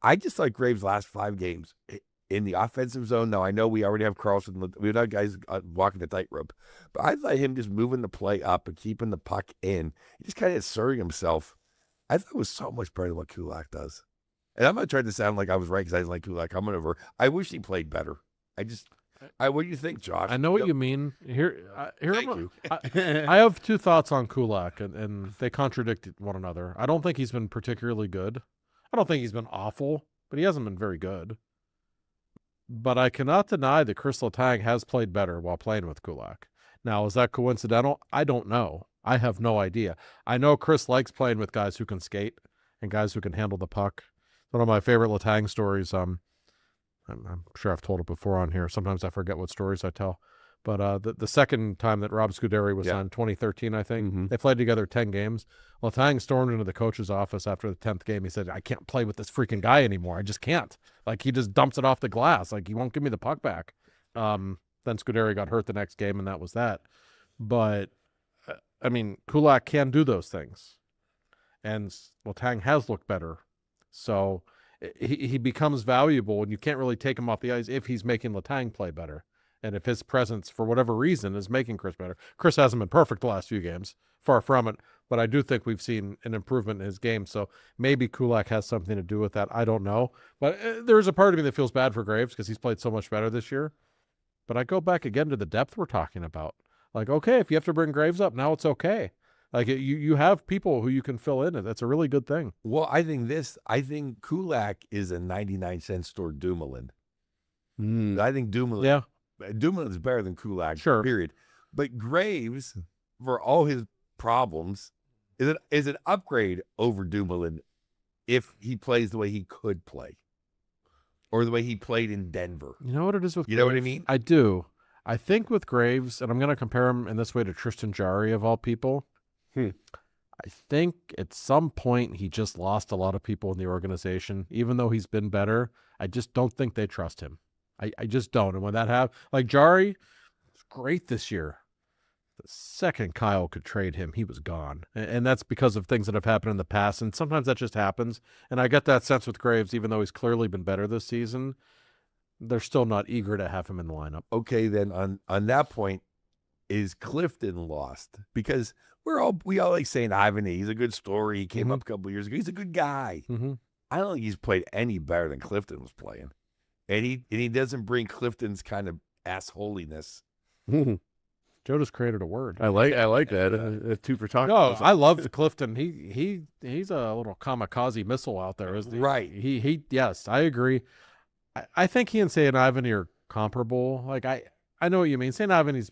I just like Graves' last 5 games in the offensive zone. Now, I know we already have Carlson. We've got guys walking the tightrope. But I thought him just moving the play up and keeping the puck in, just kind of asserting himself, I thought it was so much better than what Kulak does. And I'm not trying to sound like I was right because I didn't like Kulak coming over. I wish he played better. What do you think, Josh? I know what you mean. Thank you. I have 2 thoughts on Kulak, and they contradict one another. I don't think he's been particularly good. I don't think he's been awful, but he hasn't been very good. But I cannot deny that Chris Letang has played better while playing with Kulak. Now, is that coincidental? I don't know. I have no idea. I know Chris likes playing with guys who can skate and guys who can handle the puck. One of my favorite Letang stories, I'm sure I've told it before on here. Sometimes I forget what stories I tell. But the second time that Rob Scuderi was on, 2013, I think, they played together 10 games. Letang stormed into the coach's office after the 10th game. He said, I can't play with this freaking guy anymore. I just can't. Like, he just dumps it off the glass. Like, he won't give me the puck back. Then Scuderi got hurt the next game, and that was that. But, I mean, Kulak can do those things. And Letang has looked better. So he becomes valuable, and you can't really take him off the ice if he's making Letang play better. And if his presence, for whatever reason, is making Chris better. Chris hasn't been perfect the last few games. Far from it. But I do think we've seen an improvement in his game. So maybe Kulak has something to do with that. I don't know. But there's a part of me that feels bad for Graves because he's played so much better this year. But I go back again to the depth we're talking about. Like, okay, if you have to bring Graves up, now it's okay. Like, you have people who you can fill in. That's a really good thing. Well, I think Kulak is a 99-cent store Dumoulin. I think Dumoulin. Yeah. Dumoulin is better than Kulak, sure. Period. But Graves, for all his problems, is an upgrade over Dumoulin if he plays the way he could play, or the way he played in Denver. You know what it is with you Graves? know what I mean? I do. I think with Graves, and I'm going to compare him in this way to Tristan Jarry of all people. I think at some point he just lost a lot of people in the organization. Even though he's been better, I just don't think they trust him. I just don't. And when that happens, like Jari was great this year. The second Kyle could trade him, he was gone. And that's because of things that have happened in the past. And sometimes that just happens. And I get that sense with Graves, even though he's clearly been better this season. They're still not eager to have him in the lineup. Okay, then on that point, is Clifton lost? Because we all like saying Ivan, he's a good story. He came up a couple years ago. He's a good guy. I don't think he's played any better than Clifton was playing. And he doesn't bring Clifton's kind of assholiness. Joe just created a word. I like that. Two for talking. No, I love Clifton. He's a little kamikaze missile out there, isn't he? Right. He yes, I agree. I think he and St. Ivan are comparable. Like I know what you mean. St. Ivan, he's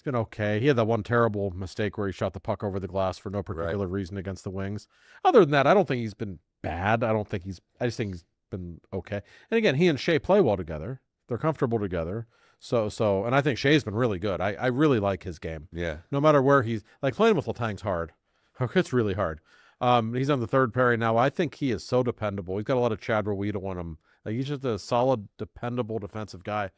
been okay. He had that one terrible mistake where he shot the puck over the glass for no particular reason against the Wings. Other than that, I don't think he's been bad. I just think he's been okay. And again, he and Shea play well together. They're comfortable together. So, and I think Shea's been really good. I really like his game. Yeah. No matter where he's like playing with Letang's hard. It's really hard. He's on the third pairing now. I think he is so dependable. He's got a lot of Chad Rueda on him. Like he's just a solid, dependable defensive guy.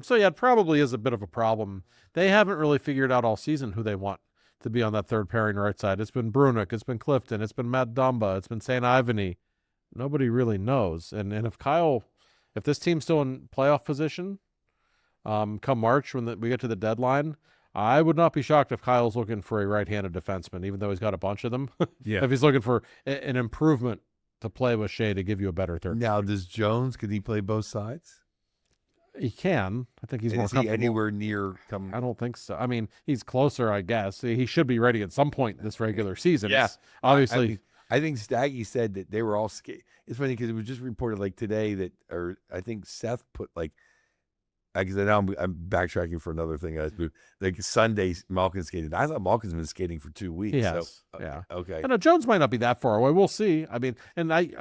So yeah, it probably is a bit of a problem. They haven't really figured out all season who they want to be on that third pairing right side. It's been Brunick, it's been Clifton, it's been Matt Dumba, it's been St. Ivany. Nobody really knows. And if this team's still in playoff position, come March when we get to the deadline, I would not be shocked if Kyle's looking for a right-handed defenseman, even though he's got a bunch of them. Yeah. If he's looking for an improvement to play with Shea to give you a better third. Now, could he play both sides? He can. I think he's more comfortable. Is he anywhere near coming? I don't think so. I mean, he's closer, I guess. He should be ready at some point this regular season. Yeah. Obviously. I think Staggy said that they were all scared. It's funny because it was just reported like today that, or I think Seth put like, because now I'm backtracking for another thing. Like Sunday, Malkin skated. I thought Malkin's been skating for 2 weeks. He has. So, yeah. Okay. And Jones might not be that far away. We'll see. I mean,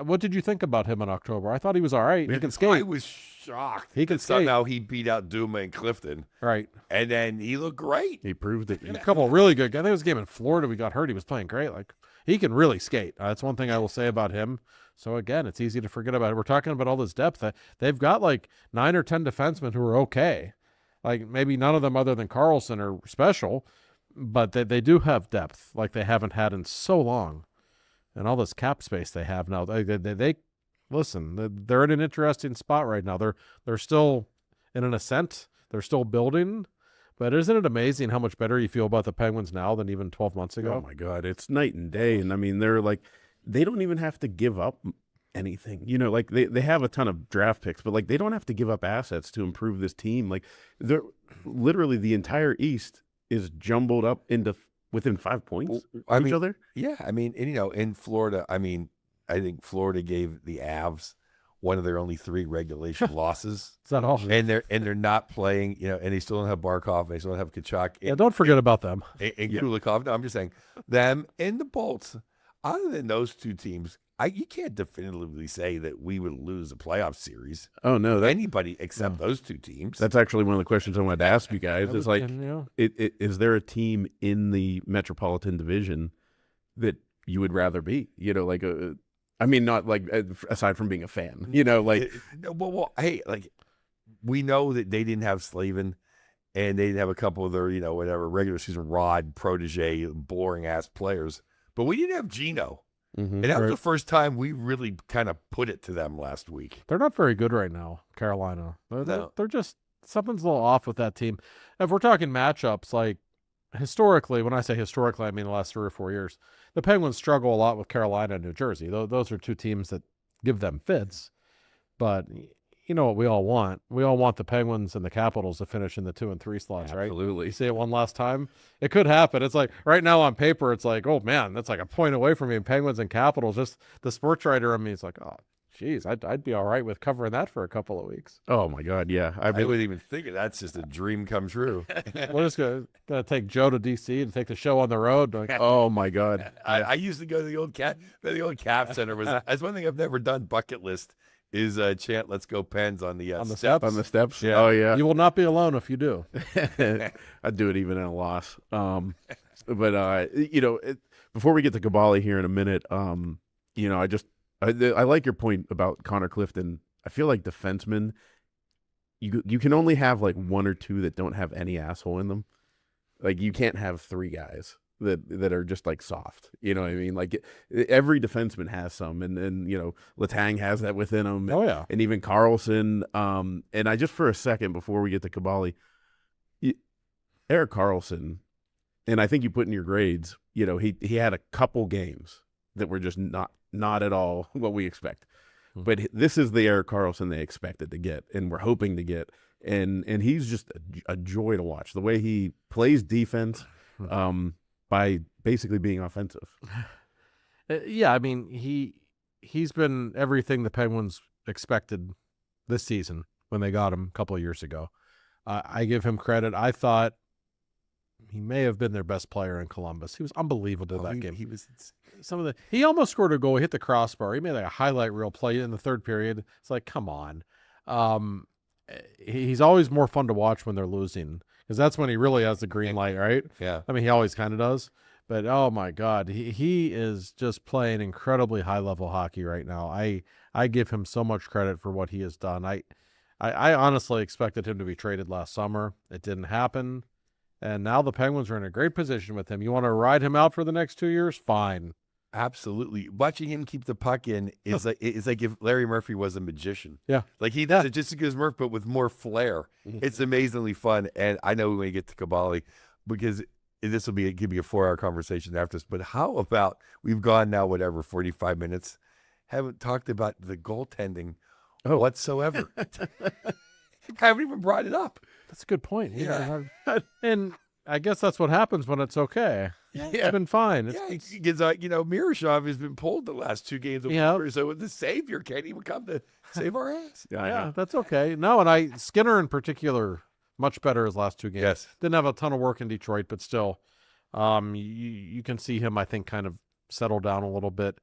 what did you think about him in October? I thought he was all right. He can skate. I was shocked. He can skate. Somehow he beat out Duma and Clifton. Right. And then he looked great. He proved it. A couple of really good guys. I think it was a game in Florida. We got hurt. He was playing great. Like he can really skate. That's one thing I will say about him. So again, it's easy to forget about it. We're talking about all this depth. They've got like 9 or 10 defensemen who are okay. Like maybe none of them other than Carlson are special, but they do have depth like they haven't had in so long, and all this cap space they have now. They listen. They're in an interesting spot right now. They're still in an ascent. They're still building, but isn't it amazing how much better you feel about the Penguins now than even 12 months ago? Oh my God, it's night and day. And I mean, they don't even have to give up anything, like they have a ton of draft picks, but like they don't have to give up assets to improve this team. Like they're literally the entire East is jumbled up into within 5 points of each other. Yeah, I mean, and, in Florida, I mean, I think Florida gave the Avs one of their only 3 regulation losses. Is that all? And they're not playing, and they still don't have Barkov, and they still don't have Kachuk. Yeah, don't forget about them. And Kulikov. No, I'm just saying them and the Bolts. Other than those 2 teams, you can't definitively say that we would lose a playoff series. Oh no, anybody except those 2 teams. That's actually one of the questions I wanted to ask you guys. It's like, is there a team in the Metropolitan Division that you would rather be? I mean, not like aside from being a fan. Well, hey, like we know that they didn't have Slavin, and they didn't have a couple of their, whatever regular season Rod protege, boring ass players, but we didn't have Gino. And that was the first time we really kind of put it to them last week. They're not very good right now, Carolina. They're just, something's a little off with that team. If we're talking matchups, like historically, when I say historically, I mean the last 3 or 4 years, the Penguins struggle a lot with Carolina and New Jersey. Those are 2 teams that give them fits. But you know what we all want? We all want the Penguins and the Capitals to finish in the 2 and 3 slots, right? Absolutely. You see it one last time? It could happen. It's like right now on paper, it's like, oh man, that's like a point away from me. Penguins and Capitals. Just the sports writer in me is like, oh, geez, I'd be all right with covering that for a couple of weeks. Oh my God, yeah. I wouldn't even think that's just a dream come true. We're just gonna take Joe to DC and take the show on the road. Like, oh my God. I used to go to the old Cap Center. That's one thing I've never done. Bucket list is chant "Let's go Pens" on the steps. On the steps. Yeah. Oh yeah. You will not be alone if you do. I'd do it even at a loss. But before we get to Kaboly here in a minute, you know, I like your point about Connor Clifton. I feel like defensemen, you can only have like one or two that don't have any asshole in them. Like you can't have three guys that are just like soft. You know what I mean? Like every defenseman has some, and you know Letang has that within him. Oh yeah, and even Carlson. And I just for a second before we get to Kaboly, Erik Karlsson, and I think you put in your grades. You know he had a couple games that were just not at all what we expect. But this is the Erik Karlsson they expected to get and we're hoping to get. And he's just a joy to watch. The way he plays defense by basically being offensive. Yeah, I mean, he's been everything the Penguins expected this season when they got him a couple of years ago. I give him credit. I thought he may have been their best player in Columbus. He was unbelievable that game. He almost scored a goal, hit the crossbar. He made like a highlight reel play in the third period. It's like, come on. He's always more fun to watch when they're losing because that's when he really has the green light, right? Yeah. I mean, he always kind of does. But, oh, my God, he is just playing incredibly high-level hockey right now. I give him so much credit for what he has done. I honestly expected him to be traded last summer. It didn't happen. And now the Penguins are in a great position with him. You want to ride him out for the next 2 years? Fine. Absolutely. Watching him keep the puck in is like it's like if Larry Murphy was a magician. Yeah. Like he does it just as good as Murph, but with more flair. It's amazingly fun. And I know when we get to Kaboly, because this will give me a 4-hour conversation after this. But how about we've gone now, 45 minutes, haven't talked about the goaltending whatsoever. Haven't even brought it up. That's a good point. Yeah. And I guess that's what happens when it's okay. Yeah. It's been fine. Because Miroshov has been pulled the last 2 games. So the savior can't even come to save our ass. Yeah, that's okay. No, and Skinner in particular, much better his last 2 games. Yes. Didn't have a ton of work in Detroit, but still, you can see him, I think, kind of settle down a little bit.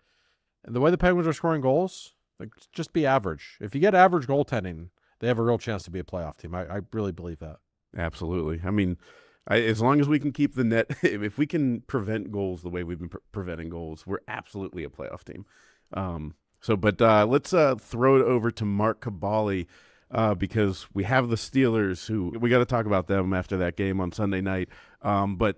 And the way the Penguins are scoring goals, like, just be average. If you get average goaltending, they have a real chance to be a playoff team. I really believe that. Absolutely. I mean, as long as we can keep the net, if we can prevent goals the way we've been preventing goals, we're absolutely a playoff team. But let's throw it over to Mark Kaboly because we have the Steelers who we got to talk about them after that game on Sunday night. But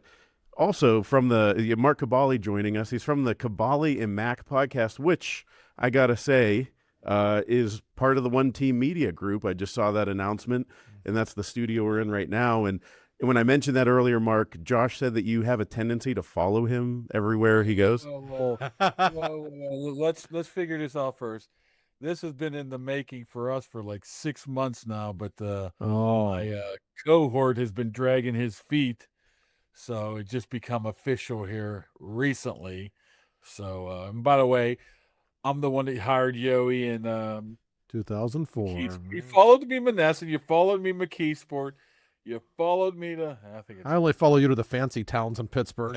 also from the Mark Kaboly joining us, he's from the Kaboly and Mac podcast, which I got to say is part of the One Team Media Group. I just saw that announcement, and that's the studio we're in right now. And when I mentioned that earlier, Mark, Josh said that you have a tendency to follow him everywhere he goes. Let's figure this out first. This has been in the making for us for like 6 months now, but my cohort has been dragging his feet, so it just become official here recently. So, and by the way, I'm the one that hired Yoey in 2004. You followed me, Manessa. You followed me, McKeesport. You followed me to. I only follow you to the fancy towns in Pittsburgh.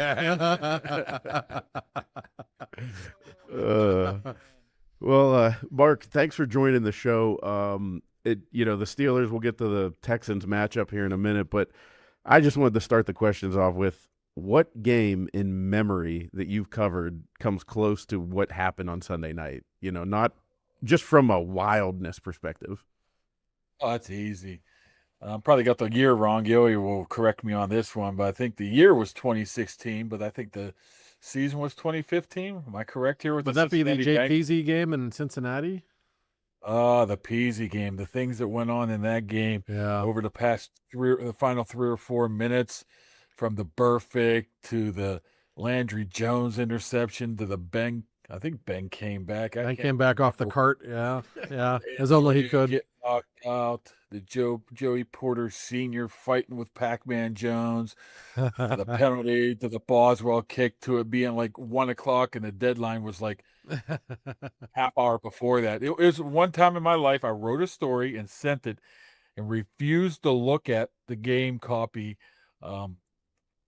Mark, thanks for joining the show. The Steelers. We'll get to the Texans matchup here in a minute, but I just wanted to start the questions off with what game in memory that you've covered comes close to what happened on Sunday night. You know, not just from a wildness perspective. Oh, that's easy. Probably got the year wrong. Yoey will correct me on this one, but I think the year was 2016, but I think the season was 2015. Am I correct here? Would that be the Jay Peasy game in Cincinnati? The Peasy game. The things that went on in that game over the past the final 3 or 4 minutes, from the Burfict to the Landry Jones interception to the Ben. I think Ben came back. I came back off the cart. Yeah. As only he could. Get knocked out. The Joey Porter Sr. fighting with Pac-Man Jones. The penalty to the Boswell kick to it being like 1 o'clock and the deadline was like half hour before that. It was one time in my life I wrote a story and sent it and refused to look at the game copy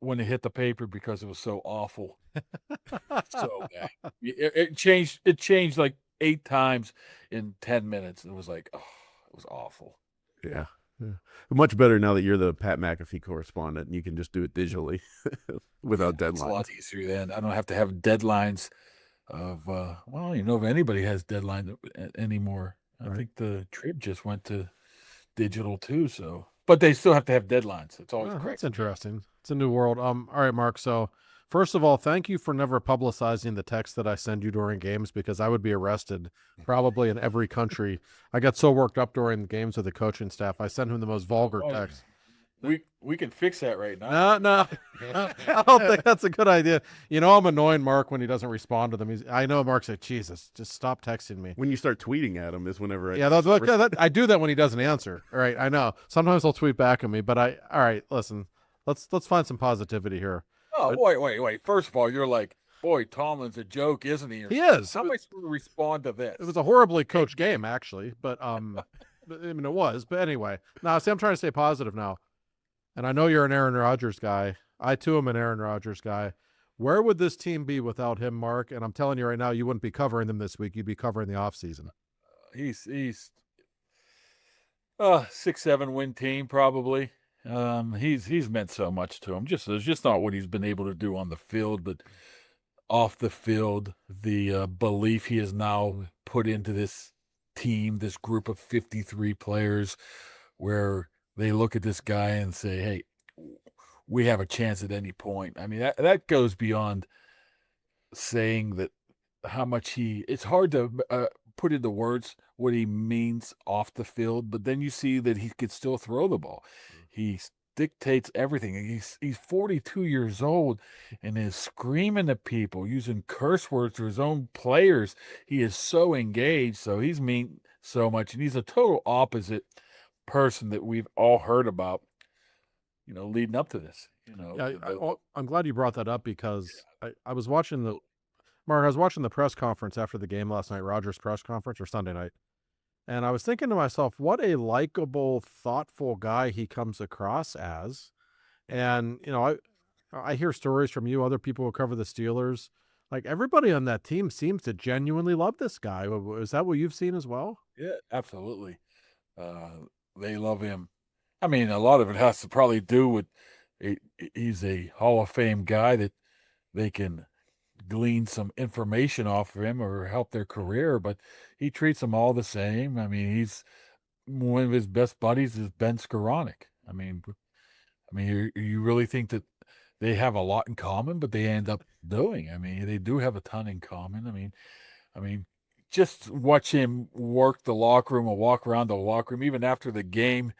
when it hit the paper because it was so awful. So bad. It changed like 8 times in 10 minutes. It was like, it was awful. Yeah. Much better now that you're the Pat McAfee correspondent and you can just do it digitally without deadlines. It's a lot easier then. I don't have to have deadlines of, well, I don't even know if anybody has deadlines anymore. I think the Trib just went to digital too, so. But they still have to have deadlines. It's always correct. That's interesting. It's a new world. All right, Mark. So, first of all, thank you for never publicizing the text that I send you during games, because I would be arrested probably in every country. I got so worked up during the games with the coaching staff. I sent him the most vulgar text. We can fix that right now. No, I don't think that's a good idea. I'm annoying Mark when he doesn't respond to them. I know Mark's like, Jesus, just stop texting me. When you start tweeting at him is whenever I do that when he doesn't answer. All right, I know. Sometimes he'll tweet back at me, but all right, listen, let's find some positivity here. Oh, wait. First of all, you're like, boy, Tomlin's a joke, isn't he? He is. How am I supposed to respond to this? It was a horribly coached game, actually, but it was. But anyway, now see, I'm trying to stay positive now. And I know you're an Aaron Rodgers guy. I, too, am an Aaron Rodgers guy. Where would this team be without him, Mark? And I'm telling you right now, you wouldn't be covering them this week. You'd be covering the offseason. He's 6-7 win team, probably. He's meant so much to him. It's just not what he's been able to do on the field, but off the field, the belief he has now put into this team, this group of 53 players, where they look at this guy and say, hey, we have a chance at any point. I mean, that goes beyond saying that how much it's hard to put into words what he means off the field, but then you see that he could still throw the ball. He dictates everything. He's 42 years old and is screaming at people, using curse words to his own players. He is so engaged, so he's mean so much, and he's a total opposite person that we've all heard about, leading up to this. I'm glad you brought that up, because I was watching the press conference after the game last night, Rodgers' press conference, or Sunday night, and I was thinking to myself, what a likable, thoughtful guy he comes across as. And I hear stories from you, other people who cover the Steelers. Like, everybody on that team seems to genuinely love this guy. Is that what you've seen as well? Yeah, absolutely. They love him. I mean, a lot of it has to probably do with he's a Hall of Fame guy that they can glean some information off of him or help their career, but he treats them all the same. I mean, he's one of his best buddies is Ben Skoranek. I mean, you really think that they have a lot in common, but they end up doing. I mean, they do have a ton in common. I mean, just watch him work the locker room or walk around the locker room, even after the game.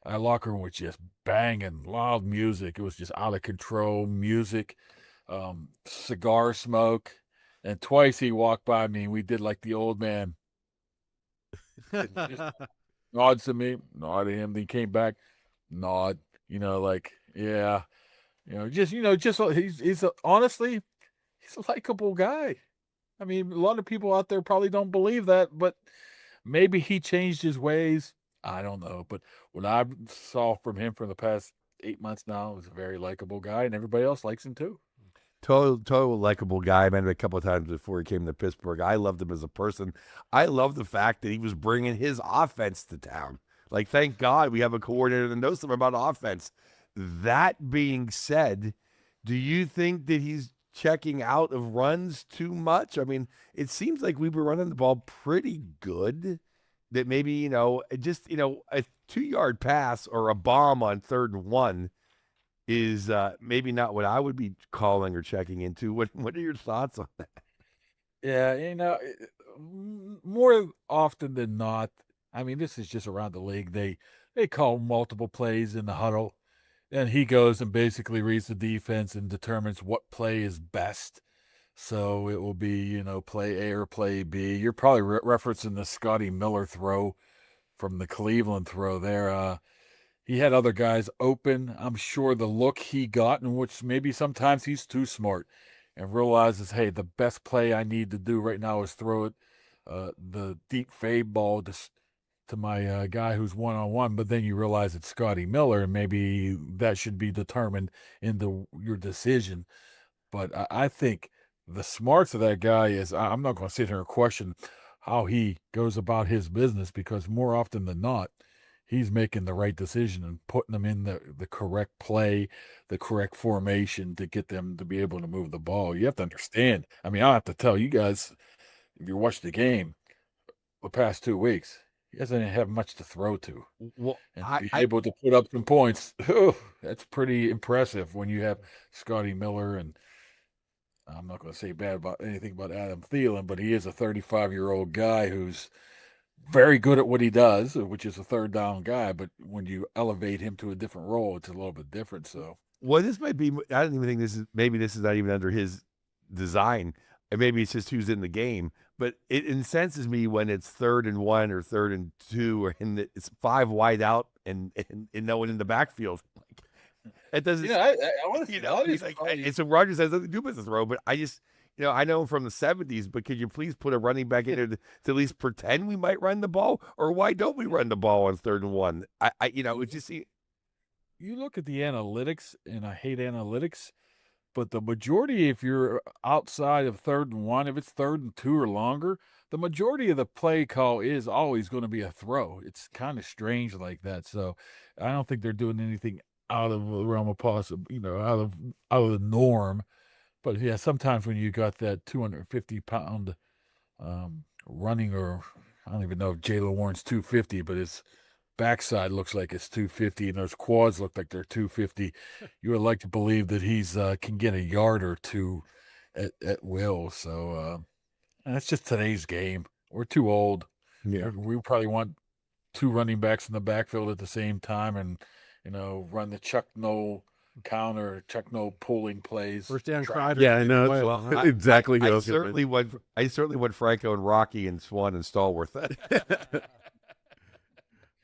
Our locker room was just banging, loud music. It was just out of control music, cigar smoke. And twice he walked by me and we did like the old man. Just nods to me, nod to him. Then he came back, nod, like, yeah. Honestly, he's a likable guy. I mean, a lot of people out there probably don't believe that, but maybe he changed his ways. I don't know. But what I saw from him for the past 8 months now is a very likable guy, and everybody else likes him too. Total likable guy. I met him a couple of times before he came to Pittsburgh. I loved him as a person. I love the fact that he was bringing his offense to town. Like, thank God we have a coordinator that knows something about offense. That being said, do you think that he's checking out of runs too much? I mean, it seems like we were running the ball pretty good. That maybe, a 2-yard pass or a bomb on 3rd and 1 is maybe not what I would be calling or checking into. What are your thoughts on that? Yeah, more often than not, I mean, this is just around the league. They call multiple plays in the huddle, and he goes and basically reads the defense and determines what play is best. So it will be, play A or play B. You're probably referencing the Scotty Miller throw from the Cleveland throw there. He had other guys open. I'm sure the look he got, in which maybe sometimes he's too smart and realizes, hey, the best play I need to do right now is throw it, the deep fade ball to my guy who's one-on-one. But then you realize it's Scotty Miller, and maybe that should be determined in your decision. But I think the smarts of that guy is, I'm not going to sit here and question how he goes about his business, because more often than not, he's making the right decision and putting them in the correct play, the correct formation to get them to be able to move the ball. You have to understand. I mean, I have to tell you guys, if you watch the game the past 2 weeks, he doesn't have much to throw to. Well, And to be able to put up some points, that's pretty impressive when you have Scotty Miller, and I'm not going to say bad about anything about Adam Thielen, but he is a 35-year-old guy who's very good at what he does, which is a third down guy. But when you elevate him to a different role, it's a little bit different. So, well, this might be. I don't even think this is. Maybe this is not even under his design, and maybe it's just who's in the game. But it incenses me when it's 3rd and 1 or 3rd and 2, or it's 5 wide out and no one in the backfield. It doesn't. I honestly, He's like, and so Rodgers has nothing to do with the throw. But I just, I know him from the 70s. But could you please put a running back in there to at least pretend we might run the ball, or why don't we run the ball on 3rd and 1? It just. You look at the analytics, and I hate analytics. But the majority, if you're outside of 3rd and 1, if it's 3rd and 2 or longer, the majority of the play call is always going to be a throw. It's kind of strange like that. So I don't think they're doing anything out of the realm of possible, out of the norm. But yeah, sometimes when you got that 250-pound running, or I don't even know if Jaylen Warren's 250, but his backside looks like it's 250, and those quads look like they're 250. You would like to believe that he's can get a yard or two at will. So that's just today's game. We're too old. Yeah, we probably want 2 running backs in the backfield at the same time, and run the Chuck Noll counter, Chuck Noll pulling plays. First Dan Kreider. Yeah, I know. Exactly. I certainly want Franco and Rocky and Swan and Stallworth.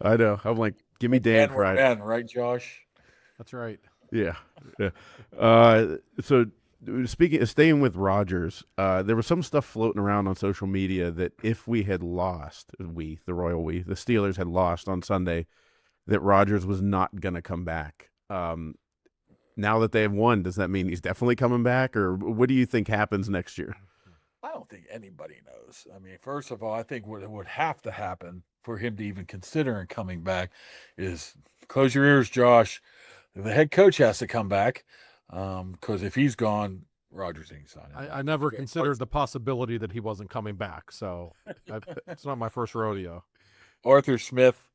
I know. I'm like, give me Dan Kreider. Right, Josh? That's right. Yeah. So staying with Rodgers, there was some stuff floating around on social media that if we had lost, the Steelers had lost on Sunday, that Rodgers was not going to come back. Now that they have won, does that mean he's definitely coming back, or what do you think happens next year? I don't think anybody knows. I mean, first of all, I think what would have to happen for him to even consider coming back is, close your ears, Josh, the head coach has to come back, because if he's gone, Rodgers ain't signing. I never considered the possibility that he wasn't coming back, so it's not my first rodeo. Arthur Smith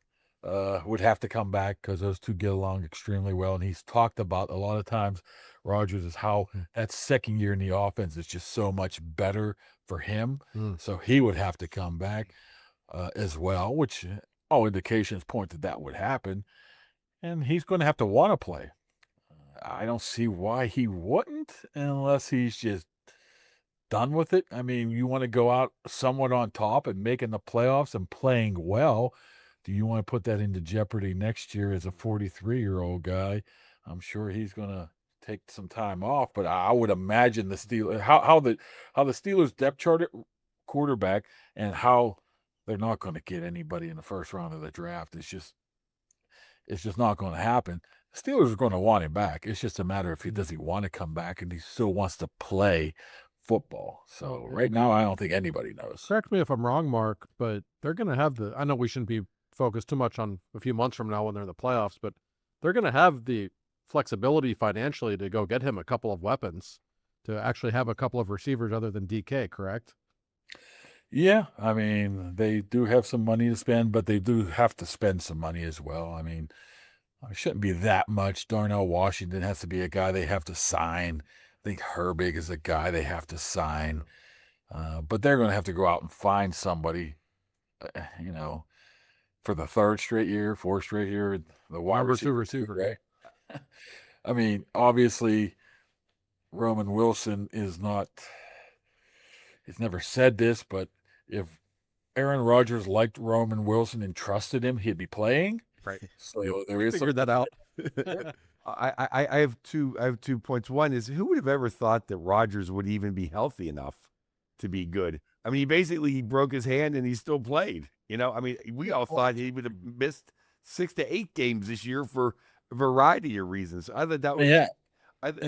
would have to come back because those two get along extremely well. And he's talked about a lot of times, Rodgers, is how that second year in the offense is just so much better for him. So he would have to come back as well, which all indications point that would happen. And he's going to have to want to play. I don't see why he wouldn't, unless he's just done with it. I mean, you want to go out somewhat on top and making the playoffs and playing well. Do you want to put that into jeopardy next year as a 43-year-old guy? I'm sure he's going to take some time off, but I would imagine the Steelers, how the Steelers depth chart at quarterback, and how they're not going to get anybody in the first round of the draft. It's just not going to happen. The Steelers are going to want him back. It's just a matter of does he want to come back, and he still wants to play football. So right now, I don't think anybody knows. Correct me if I'm wrong, Mark, but they're going to have I know we shouldn't be focused too much on a few months from now when they're in the playoffs, but they're going to have the flexibility financially to go get him a couple of weapons, to actually have a couple of receivers other than DK, correct? Yeah, I mean, they do have some money to spend, but they do have to spend some money as well. I mean, it shouldn't be that much. Darnell Washington has to be a guy they have to sign. I think Herbig is a guy they have to sign. But they're going to have to go out and find somebody, for the fourth straight year, the wide receiver, right? I mean, obviously, Roman Wilson is not. He's never said this, but if Aaron Rodgers liked Roman Wilson and trusted him, he'd be playing. Right. So there is figured that out. I have 2 points. One is, who would have ever thought that Rodgers would even be healthy enough to be good? I mean, he broke his hand and he still played. I mean, we all thought he would have missed 6 to 8 games this year for a variety of reasons. I thought that was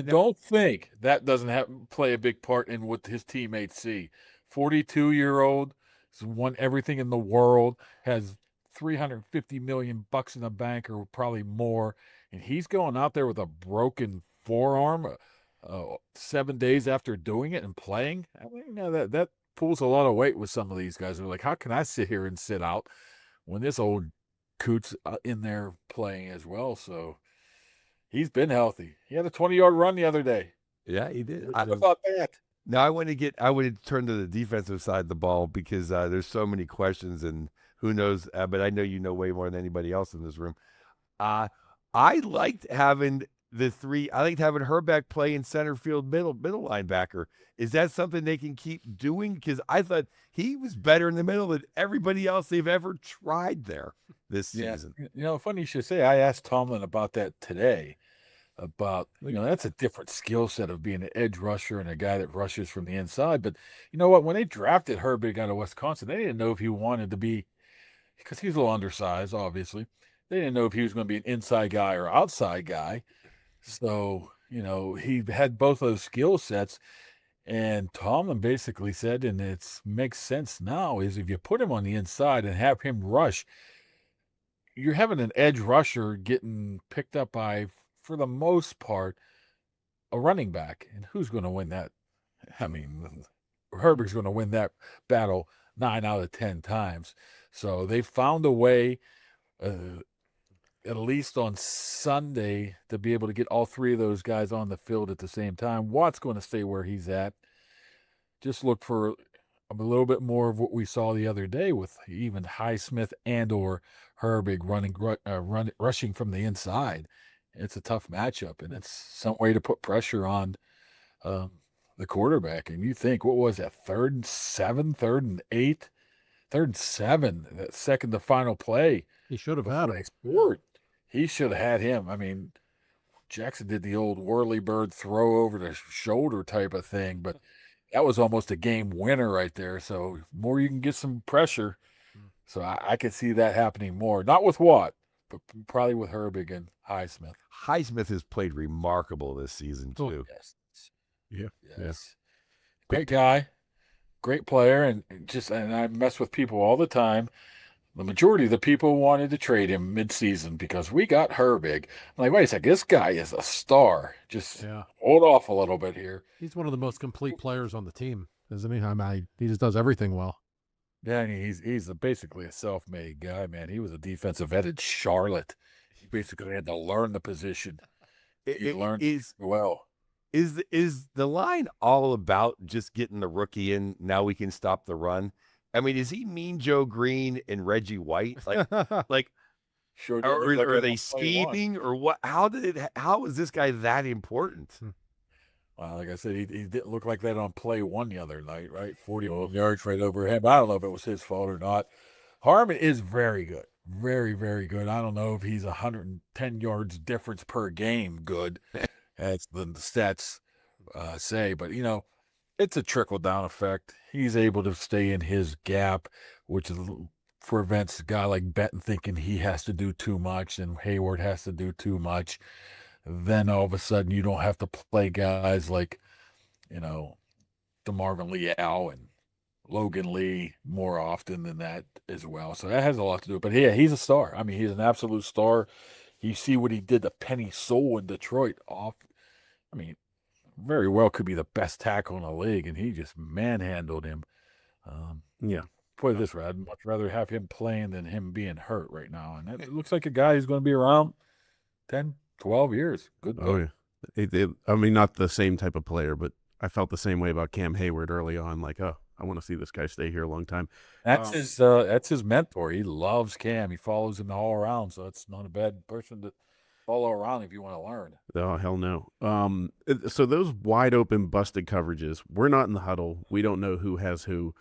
don't think that doesn't play a big part in what his teammates see. 42-year-old has won everything in the world, has $350 million in the bank or probably more, and he's going out there with a broken forearm 7 days after doing it and playing. I mean, that pulls a lot of weight with some of these guys. They're like, how can I sit here and sit out when this old coot's in there playing as well? So he's been healthy. He had a 20-yard run the other day. Yeah, he did. What about that? Now I want to turn to the defensive side of the ball because there's so many questions and who knows, but I know you know way more than anybody else in this room. I liked having Herbeck play in center field middle linebacker. Is that something they can keep doing? Because I thought he was better in the middle than everybody else they've ever tried there this season. Funny you should say. I asked Tomlin about that today. About, that's a different skill set of being an edge rusher and a guy that rushes from the inside. But you know what? When they drafted Herbig out of Wisconsin, they didn't know if he wanted to be, because he's a little undersized, obviously. They didn't know if he was going to be an inside guy or outside guy. So, he had both those skill sets. And Tomlin basically said, and it makes sense now, is if you put him on the inside and have him rush, you're having an edge rusher getting picked up by, for the most part, a running back. And who's going to win that? I mean, Herbig's going to win that battle 9 out of 10 times. So they found a way, at least on Sunday, to be able to get all three of those guys on the field at the same time. Watt's going to stay where he's at. Just look for a little bit more of what we saw the other day with even Highsmith and or Herbig rushing from the inside. It's a tough matchup, and it's some way to put pressure on the quarterback. And you think, what was that, 3rd and 7, 3rd and 8, 3rd and 7, that second to final play. He should have had him. He should have had him. I mean, Jackson did the old whirly bird throw over the shoulder type of thing, but that was almost a game winner right there. So more you can get some pressure. So I could see that happening more. Not with Watt, but probably with Herbig and Highsmith. Highsmith has played remarkable this season too. Yes. Yes. Great guy, great player, and I mess with people all the time. The majority of the people wanted to trade him mid-season because we got Herbig. I'm like, wait a second, this guy is a star. Just hold off a little bit here. He's one of the most complete players on the team, isn't he? He just does everything well. Yeah, and he's basically a self-made guy, man. He was a defensive end at Charlotte. He basically had to learn the position. He learned well. Is the line all about just getting the rookie in? Now we can stop the run. I mean, is he Mean Joe Green and Reggie White? Like, sure. Are they scheming or what? How is this guy that important? Well, like I said, he didn't look like that on play one the other night, right? 40 yards right over him. I don't know if it was his fault or not. Harmon is very good. Very, very good. I don't know if he's 110 yards difference per game good, as the stats say. But, it's a trickle-down effect. He's able to stay in his gap, which prevents a guy like Benton thinking he has to do too much and Hayward has to do too much. Then all of a sudden you don't have to play guys like, DeMarvin Leal and Logan Lee more often than that as well. So that has a lot to do with it. But yeah, he's a star. I mean, he's an absolute star. You see what he did to Penny Sewell in Detroit very well could be the best tackle in the league, and he just manhandled him. Put it this way, I'd much rather have him playing than him being hurt right now. And it looks like a guy who's going to be around 10, 12 years. Good. Oh, yeah. Not the same type of player, but I felt the same way about Cam Hayward early on. Like, I want to see this guy stay here a long time. That's his mentor. He loves Cam. He follows him all around, so it's not a bad person to follow around if you want to learn. Oh, hell no. So those wide open busted coverages, we're not in the huddle. We don't know who has who,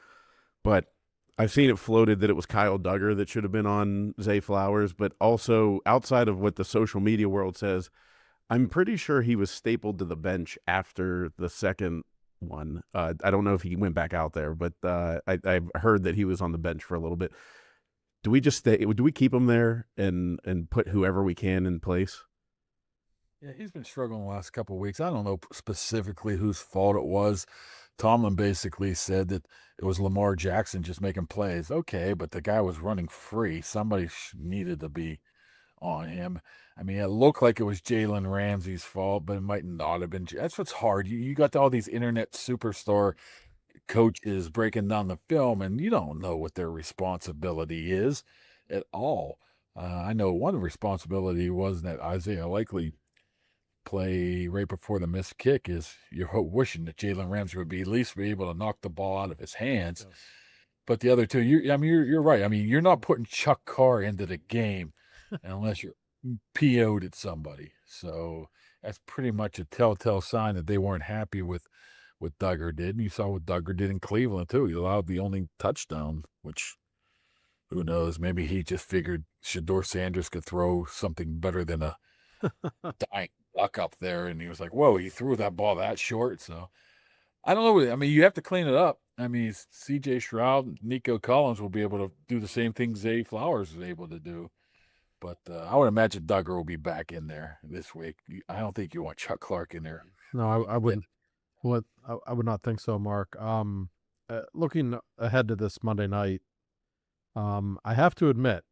but I've seen it floated that it was Kyle Duggar that should have been on Zay Flowers, but also outside of what the social media world says, I'm pretty sure he was stapled to the bench after the second one. I don't know if he went back out there, but I've heard that he was on the bench for a little bit. Do we just stay? Do we keep him there and put whoever we can in place? Yeah, he's been struggling the last couple of weeks. I don't know specifically whose fault it was, Tomlin basically said that it was Lamar Jackson just making plays. Okay, but the guy was running free. Somebody needed to be on him. I mean, it looked like it was Jalen Ramsey's fault, but it might not have been. That's what's hard. You got all these internet superstar coaches breaking down the film, and you don't know what their responsibility is at all. I know one responsibility was that Isaiah Likely play right before the missed kick is you're wishing that Jalen Ramsey would at least be able to knock the ball out of his hands. Yes. But the other two, you're right. I mean, you're not putting Chuck Carr into the game unless you're PO'd at somebody. So that's pretty much a telltale sign that they weren't happy with what Duggar did. And you saw what Duggar did in Cleveland, too. He allowed the only touchdown, which, who knows, maybe he just figured Shedeur Sanders could throw something better than a dying duck up there. And he was like, whoa, he threw that ball that short. So I don't know. I mean, you have to clean it up. I mean, C.J. Stroud, Nico Collins will be able to do the same thing Zay Flowers was able to do. But I would imagine Duggar will be back in there this week. I don't think you want Chuck Clark in there. No, I wouldn't. I would not think so, Mark. Looking ahead to this Monday night, I have to admit,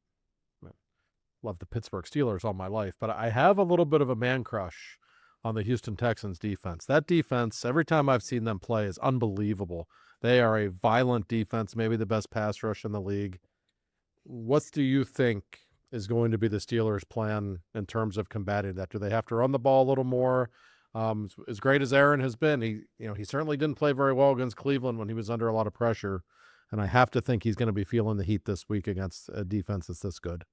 love the Pittsburgh Steelers all my life, but I have a little bit of a man crush on the Houston Texans defense. That defense, every time I've seen them play, is unbelievable. They are a violent defense, maybe the best pass rush in the league. What do you think is going to be the Steelers' plan in terms of combating that? Do they have to run the ball a little more? As great as Aaron has been, he certainly didn't play very well against Cleveland when he was under a lot of pressure, and I have to think he's going to be feeling the heat this week against a defense that's this good.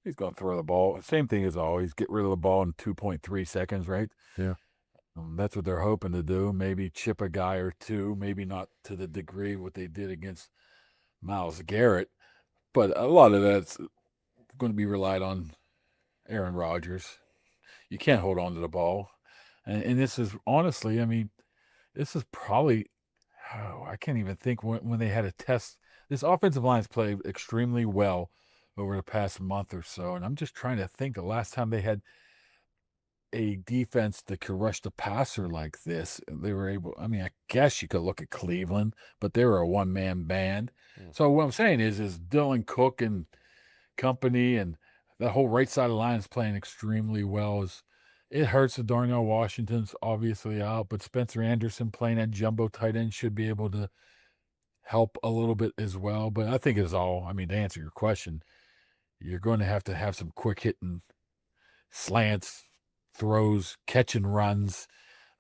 He's going to throw the ball. Same thing as always. Get rid of the ball in 2.3 seconds, right? Yeah. That's what they're hoping to do. Maybe chip a guy or two. Maybe not to the degree what they did against Myles Garrett. But a lot of that's going to be relied on Aaron Rodgers. You can't hold on to the ball. And this is, honestly, I mean, this is probably, I can't even think when they had a test. This offensive line's played extremely well over the past month or so. And I'm just trying to think the last time they had a defense that could rush the passer like this. They were able, I mean, I guess you could look at Cleveland, but they were a one-man band. So what I'm saying is Dylan Cook and company and the whole right side of the line is playing extremely well. It hurts that Darnell Washington's obviously out, but Spencer Anderson playing at jumbo tight end should be able to help a little bit as well. But I think it's all, I mean, to answer your question, you're going to have some quick hitting slants, throws, catch and runs,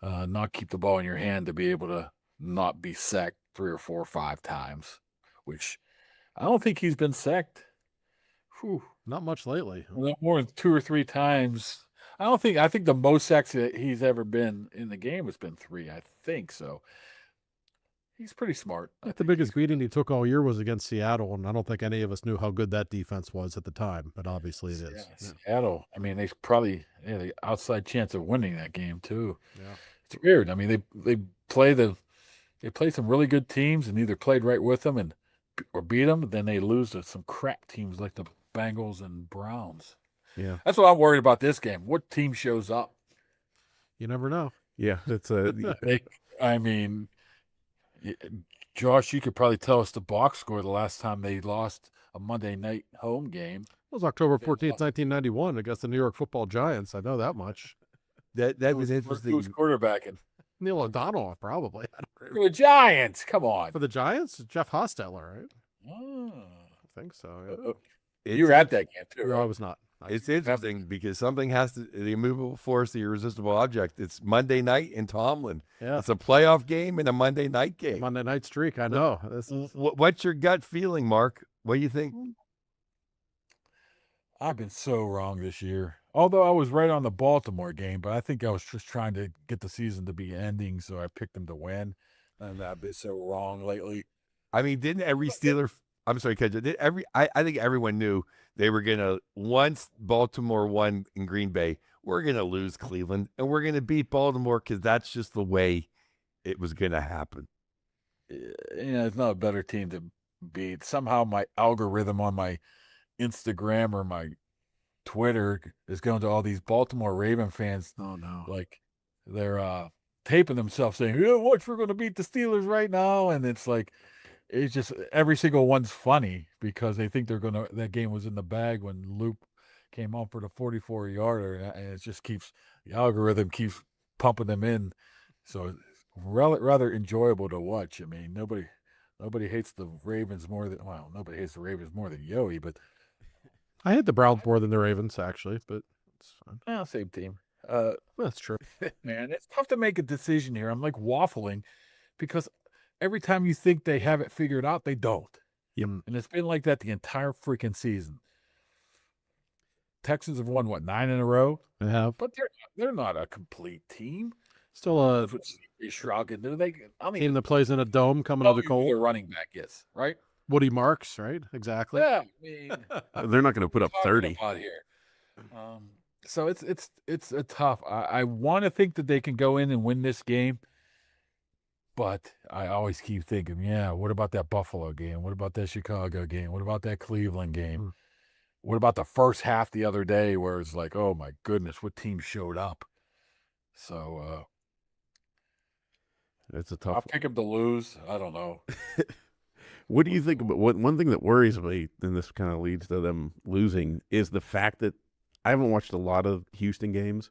not keep the ball in your hand to be able to not be sacked 3 or 4 or 5 times, which I don't think he's been sacked. Not much lately. More than 2 or 3 times. I think the most sacks that he's ever been in the game has been 3. I think so. He's pretty smart. The biggest beating he took all year was against Seattle, and I don't think any of us knew how good that defense was at the time, but obviously it is. Yeah. Seattle, I mean, they probably had an outside chance of winning that game too. Yeah. It's weird. I mean, they play some really good teams and either played right with them or beat them, but then they lose to some crap teams like the Bengals and Browns. Yeah. That's what I'm worried about this game. What team shows up? You never know. Yeah, it's I mean, Josh, you could probably tell us the box score the last time they lost a Monday night home game. It was October 14th, 1991 against the New York Football Giants. I know that much. That was interesting. Who was quarterbacking? Neil O'Donnell, probably. For the Giants. Come on. For the Giants? Jeff Hostetler, right? Oh. I think so. Yeah. You were at that game, too. No, I was not. It's interesting because something has to, the immovable force, the irresistible object. It's Monday night in Tomlin. Yeah. It's a playoff game and a Monday night game. Monday night streak, I know. What's your gut feeling, Mark? What do you think? I've been so wrong this year. Although I was right on the Baltimore game, but I think I was just trying to get the season to be ending, so I picked them to win. And I've been so wrong lately. I mean, didn't every Steeler I'm sorry, Kedja, I think everyone knew they were gonna, once Baltimore won in Green Bay, we're gonna lose Cleveland and we're gonna beat Baltimore because that's just the way it was gonna happen. It's not a better team to beat. Somehow my algorithm on my Instagram or my Twitter is going to all these Baltimore Raven fans. Oh no. Like they're taping themselves saying, "Yeah, watch, we're going to beat the Steelers right now," and it's like, it's just every single one's funny because they think that game was in the bag when Loop came on for the 44-yarder, and it just keeps the algorithm keeps pumping them in, so it's rather enjoyable to watch. I mean, nobody hates the Ravens more than nobody hates the Ravens more than Yoey, but I hate the Browns more than the Ravens, actually, but it's fine. well, same team. That's true. Man, it's tough to make a decision here. I'm like waffling because every time you think they have it figured out, they don't. Yep. And it's been like that the entire freaking season. Texans have won, 9 in a row? They have. But they're not a complete team. Still a shrugging. team that plays in a dome coming out of the cold. Their running back is, right? Woody Marks, right? Exactly. Yeah. I mean, they're not going to put up 30. Here. So it's a tough. I want to think that they can go in and win this game, but I always keep thinking, what about that Buffalo game? What about that Chicago game? What about that Cleveland game? What about the first half the other day where it's like, oh my goodness, what team showed up? So it's a tough. I'll pick them to lose. I don't know. What do you think about one thing that worries me, and this kind of leads to them losing, is the fact that I haven't watched a lot of Houston games,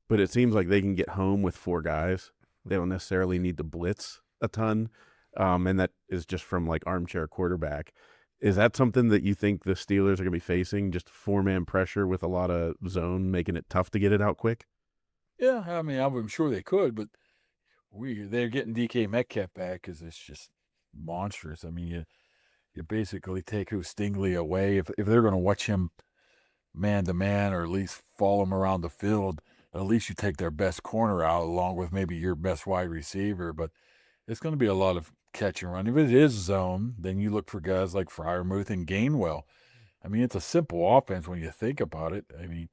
but it seems like they can get home with 4 guys. They don't necessarily need to blitz a ton, and that is just from like armchair quarterback. Is that something that you think the Steelers are going to be facing, just 4-man pressure with a lot of zone, making it tough to get it out quick? Yeah, I mean, I'm sure they could, but they're getting DK Metcalf back because it's just monstrous. I mean, you basically take Stingley away. If they're going to watch him man-to-man or at least follow him around the field, at least you take their best corner out along with maybe your best wide receiver. But it's going to be a lot of catch and run. If it is zone, then you look for guys like Freiermuth and Gainwell. I mean, it's a simple offense when you think about it. I mean,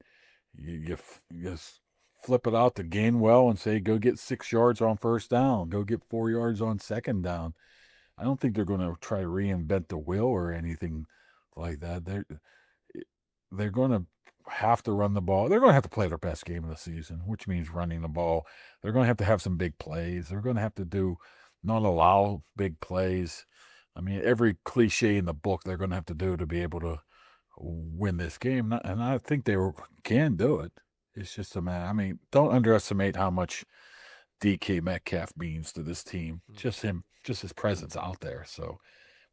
you just flip it out to Gainwell and say, go get 6 yards on first down. Go get 4 yards on second down. I don't think they're going to try to reinvent the wheel or anything like that. They're going to have to run the ball. They're going to have to play their best game of the season, which means running the ball. They're going to have some big plays. They're going to have to not allow big plays. I mean, every cliche in the book they're going to have to do to be able to win this game. And I think they can do it. It's just a matter. I mean, don't underestimate how much DK Metcalf means to this team. Just his presence out there. So,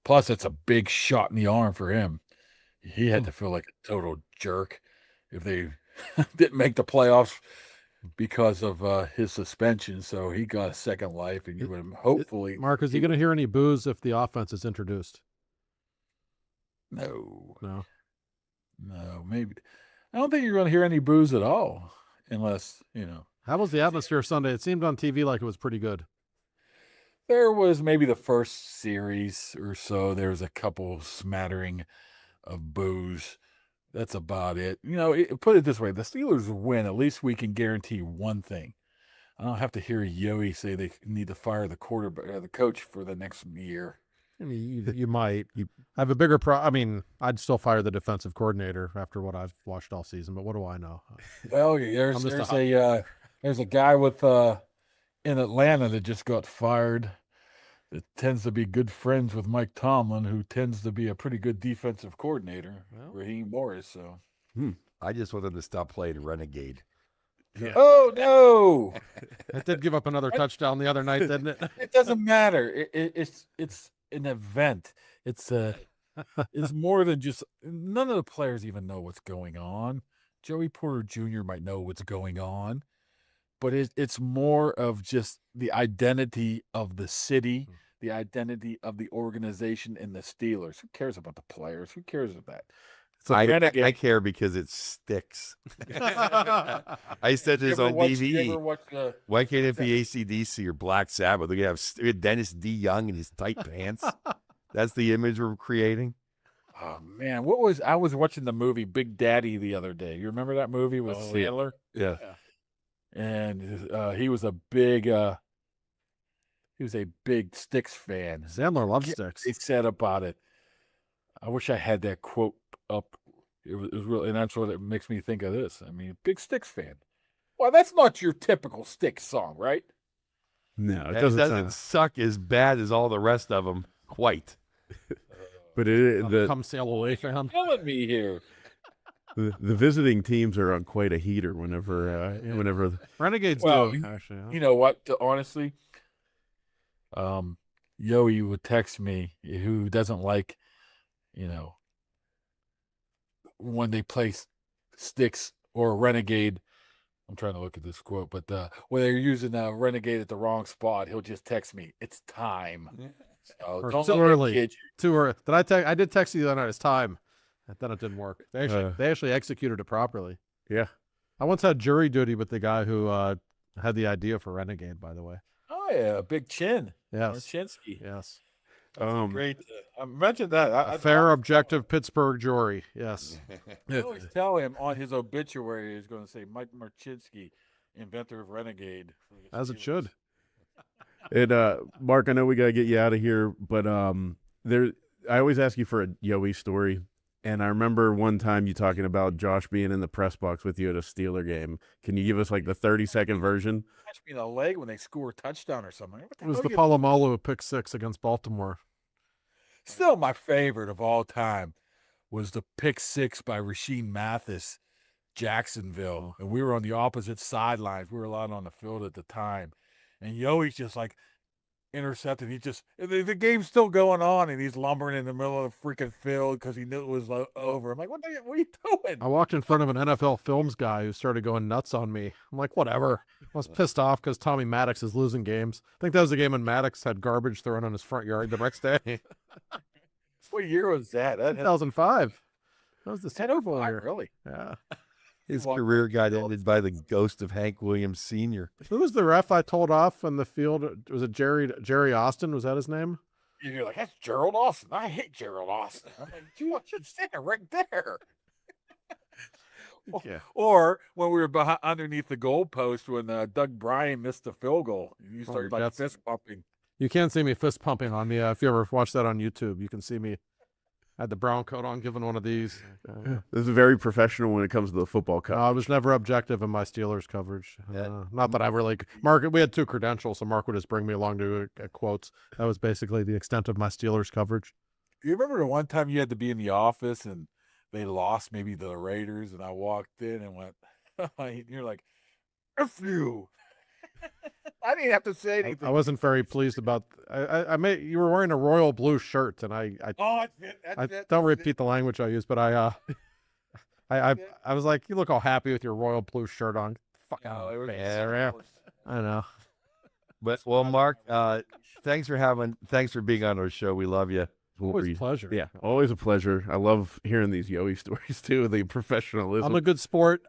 plus it's a big shot in the arm for him. He had to feel like a total jerk if they didn't make the playoffs because of his suspension. So he got a second life, and you would hopefully. Mark, is he going to hear any boos if the offense is introduced? No, maybe. I don't think you're going to hear any boos at all, unless How was the atmosphere Sunday? It seemed on TV like it was pretty good. There was maybe the first series or so. There was a couple smattering of boos. That's about it. Put it this way: the Steelers win. At least we can guarantee one thing. I don't have to hear Yoey say they need to fire the quarterback, the coach for the next year. I mean, you might. You have a bigger I mean, I'd still fire the defensive coordinator after what I've watched all season. But what do I know? Well, there's a guy in Atlanta that just got fired. That tends to be good friends with Mike Tomlin, who tends to be a pretty good defensive coordinator, Raheem Morris. So, I just want them to stop playing Renegade. Yeah. Oh no! It did give up another touchdown the other night, didn't it? It doesn't matter. It's an event. It's more than just. None of the players even know what's going on. Joey Porter Jr. might know what's going on, but it's more of just the identity of the city, the identity of the organization, and the Steelers. Who cares about the players? Who cares about that? So I care because it sticks. I said this on TV. Why can't it be AC/DC or Black Sabbath? We have Dennis D. Young in his tight pants. That's the image we're creating. Oh man, I was watching the movie Big Daddy the other day. You remember that movie with Sandler? Yeah. And he was a big Styx fan. Sandler loves Styx. He said about it. I wish I had that quote up. It was really, and that's what it makes me think of this. I mean, big Styx fan. Well, that's not your typical Styx song, right? No, it It doesn't, doesn't suck as bad as all the rest of them, quite. But Come sail away, fam. Killing me here. the visiting teams are on quite a heater whenever Renegades Well, do, actually. Huh? You know what? Honestly, Yoey would text me, who doesn't like, when they play Sticks or Renegade. I'm trying to look at this quote, but when they're using Renegade at the wrong spot, he'll just text me, "It's time." So Or don't too let that early. kid you. Too early. I did text you the other night. It's time. And then it didn't work. They actually executed it properly. Yeah. I once had jury duty with the guy who had the idea for Renegade, by the way. Oh yeah, Big Chin. Yes. Marchinsky. Yes. Great. I mentioned that. A fair, objective Pittsburgh jury. Yes. I always tell him on his obituary he's going to say Mike Marchinsky, inventor of Renegade. As it should. And Mark, I know we got to get you out of here, but I always ask you for a Yoey story. And I remember one time you talking about Josh being in the press box with you at a Steeler game. Can you give us like the 30-second version? Touched me in the leg when they score a touchdown or something. It was the Palomalu pick 6 against Baltimore. Still, my favorite of all time was the pick 6 by Rasheed Mathis, Jacksonville. And we were on the opposite sidelines. We were out on the field at the time. And Yoey's just like intercepted. The game's still going on, and he's lumbering in the middle of the freaking field because he knew it was over. I'm like, what are you doing? I walked in front of an NFL Films guy who started going nuts on me. I'm like, whatever. I was pissed off because Tommy Maddox is losing games. I think that was the game when Maddox had garbage thrown on his front yard the next day. What year was that? 2005. That was the Super Bowl year. Really? Yeah. His career got ended by the ghost of Hank Williams Sr. Who was the ref I told off in the field? Was it Jerry Austin? Was that his name? And you're like, that's Gerald Austin. I hate Gerald Austin. I'm like, you should stand right there. Yeah. Or when we were underneath the goalpost when Doug Bryan missed the field goal, you started like fist pumping. You can see me fist pumping on me. If you ever watch that on YouTube, you can see me. I had the brown coat on, giving one of these. This is very professional when it comes to the football cup. I was never objective in my Steelers coverage. Not that I really Mark. We had 2 credentials, so Mark would just bring me along to quotes. That was basically the extent of my Steelers coverage. You remember the one time you had to be in the office and they lost maybe the Raiders, and I walked in and went, you're like, F you. I didn't have to say anything. I wasn't very pleased about. You were wearing a royal blue shirt, and I don't repeat the language I use, but I was like, you look all happy with your royal blue shirt on. Fuck out. I know. But Mark, thanks for being on our show. We love you. Always a pleasure. Yeah, always a pleasure. I love hearing these Yoey stories too. The professionalism. I'm a good sport.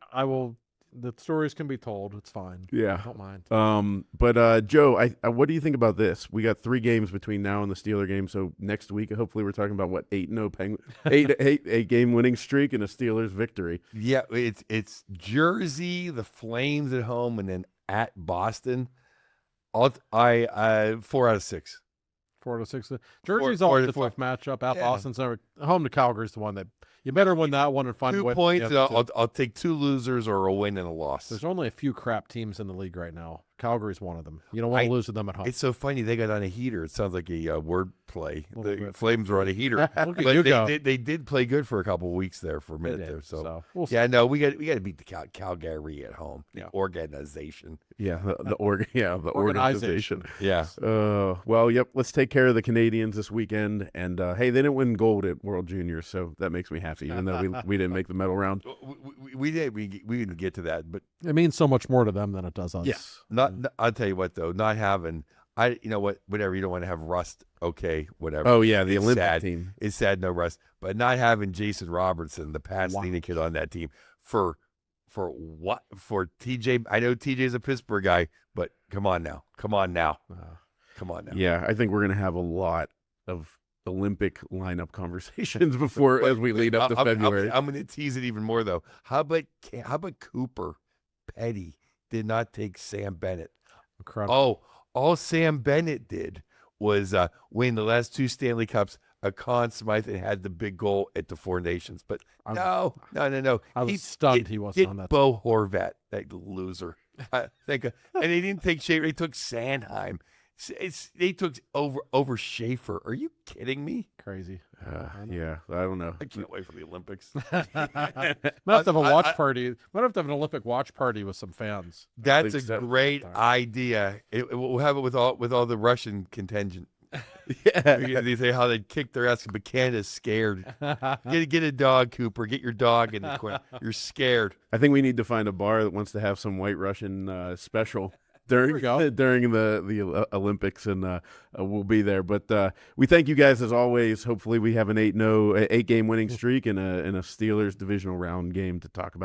The stories can be told. It's fine. Yeah. I don't mind. But Joe, what do you think about this? We got 3 games between now and the Steeler game. So next week, hopefully, we're talking about what 8-0 Penguin, 8 game winning streak and a Steelers victory. Yeah, it's Jersey, the Flames at home, and then at Boston. 4 out of 6. 4 out of 6. Jersey's always a tough matchup. At Boston's home to Calgary's the one that you better win that one and find 2 points. I'll take 2 losers or a win and a loss. There's only a few crap teams in the league right now. Calgary's one of them. You don't want to lose to them at home. It's so funny they got on a heater. It sounds like a word play. The Flames were on a heater. Look at you go. They did play good for a couple of weeks there for a minute there. So we'll see. yeah, no, we got to beat the Calgary at home. The organization. Yeah, the organization. Yeah. Well, yep. Let's take care of the Canadians this weekend. And hey, they didn't win gold at World Juniors, so that makes me happy. Even though we didn't make the medal round. We didn't get to that, but it means so much more to them than it does us. Yes. I'll tell you what though, not having whatever, you don't want to have Rust. Okay, whatever. Oh yeah, the Olympic team. It's sad no Rust, but not having Jason Robertson, the Pasadena kid on that team for what? For TJ. I know TJ's a Pittsburgh guy, but come on now. Yeah, I think we're gonna have a lot of Olympic lineup conversations as we lead up to February. I'm going to tease it even more though. How about Cooper Petty did not take Sam Bennett? Incredible. Oh, all Sam Bennett did was win the last 2 Stanley Cups. Conn Smythe and had the big goal at the 4 Nations, but no. I was stunned he wasn't on that. Bo Horvat, that loser. And they didn't take Schaefer. They took Sandheim. They took over Schaefer. Are you kidding me? Crazy. Yeah, I don't know. I can't wait for the Olympics. Might have to have a watch party. Might have to have an Olympic watch party with some fans. That's a great idea. We'll have it with all the Russian contingent. Yeah. They say how they kicked their ass, but Canada's scared. Get a dog, Cooper. Get your dog in the corner. You're scared. I think we need to find a bar that wants to have some White Russian special during the Olympics, and we'll be there. But we thank you guys as always. Hopefully, we have an 8-game winning streak and a Steelers divisional round game to talk about.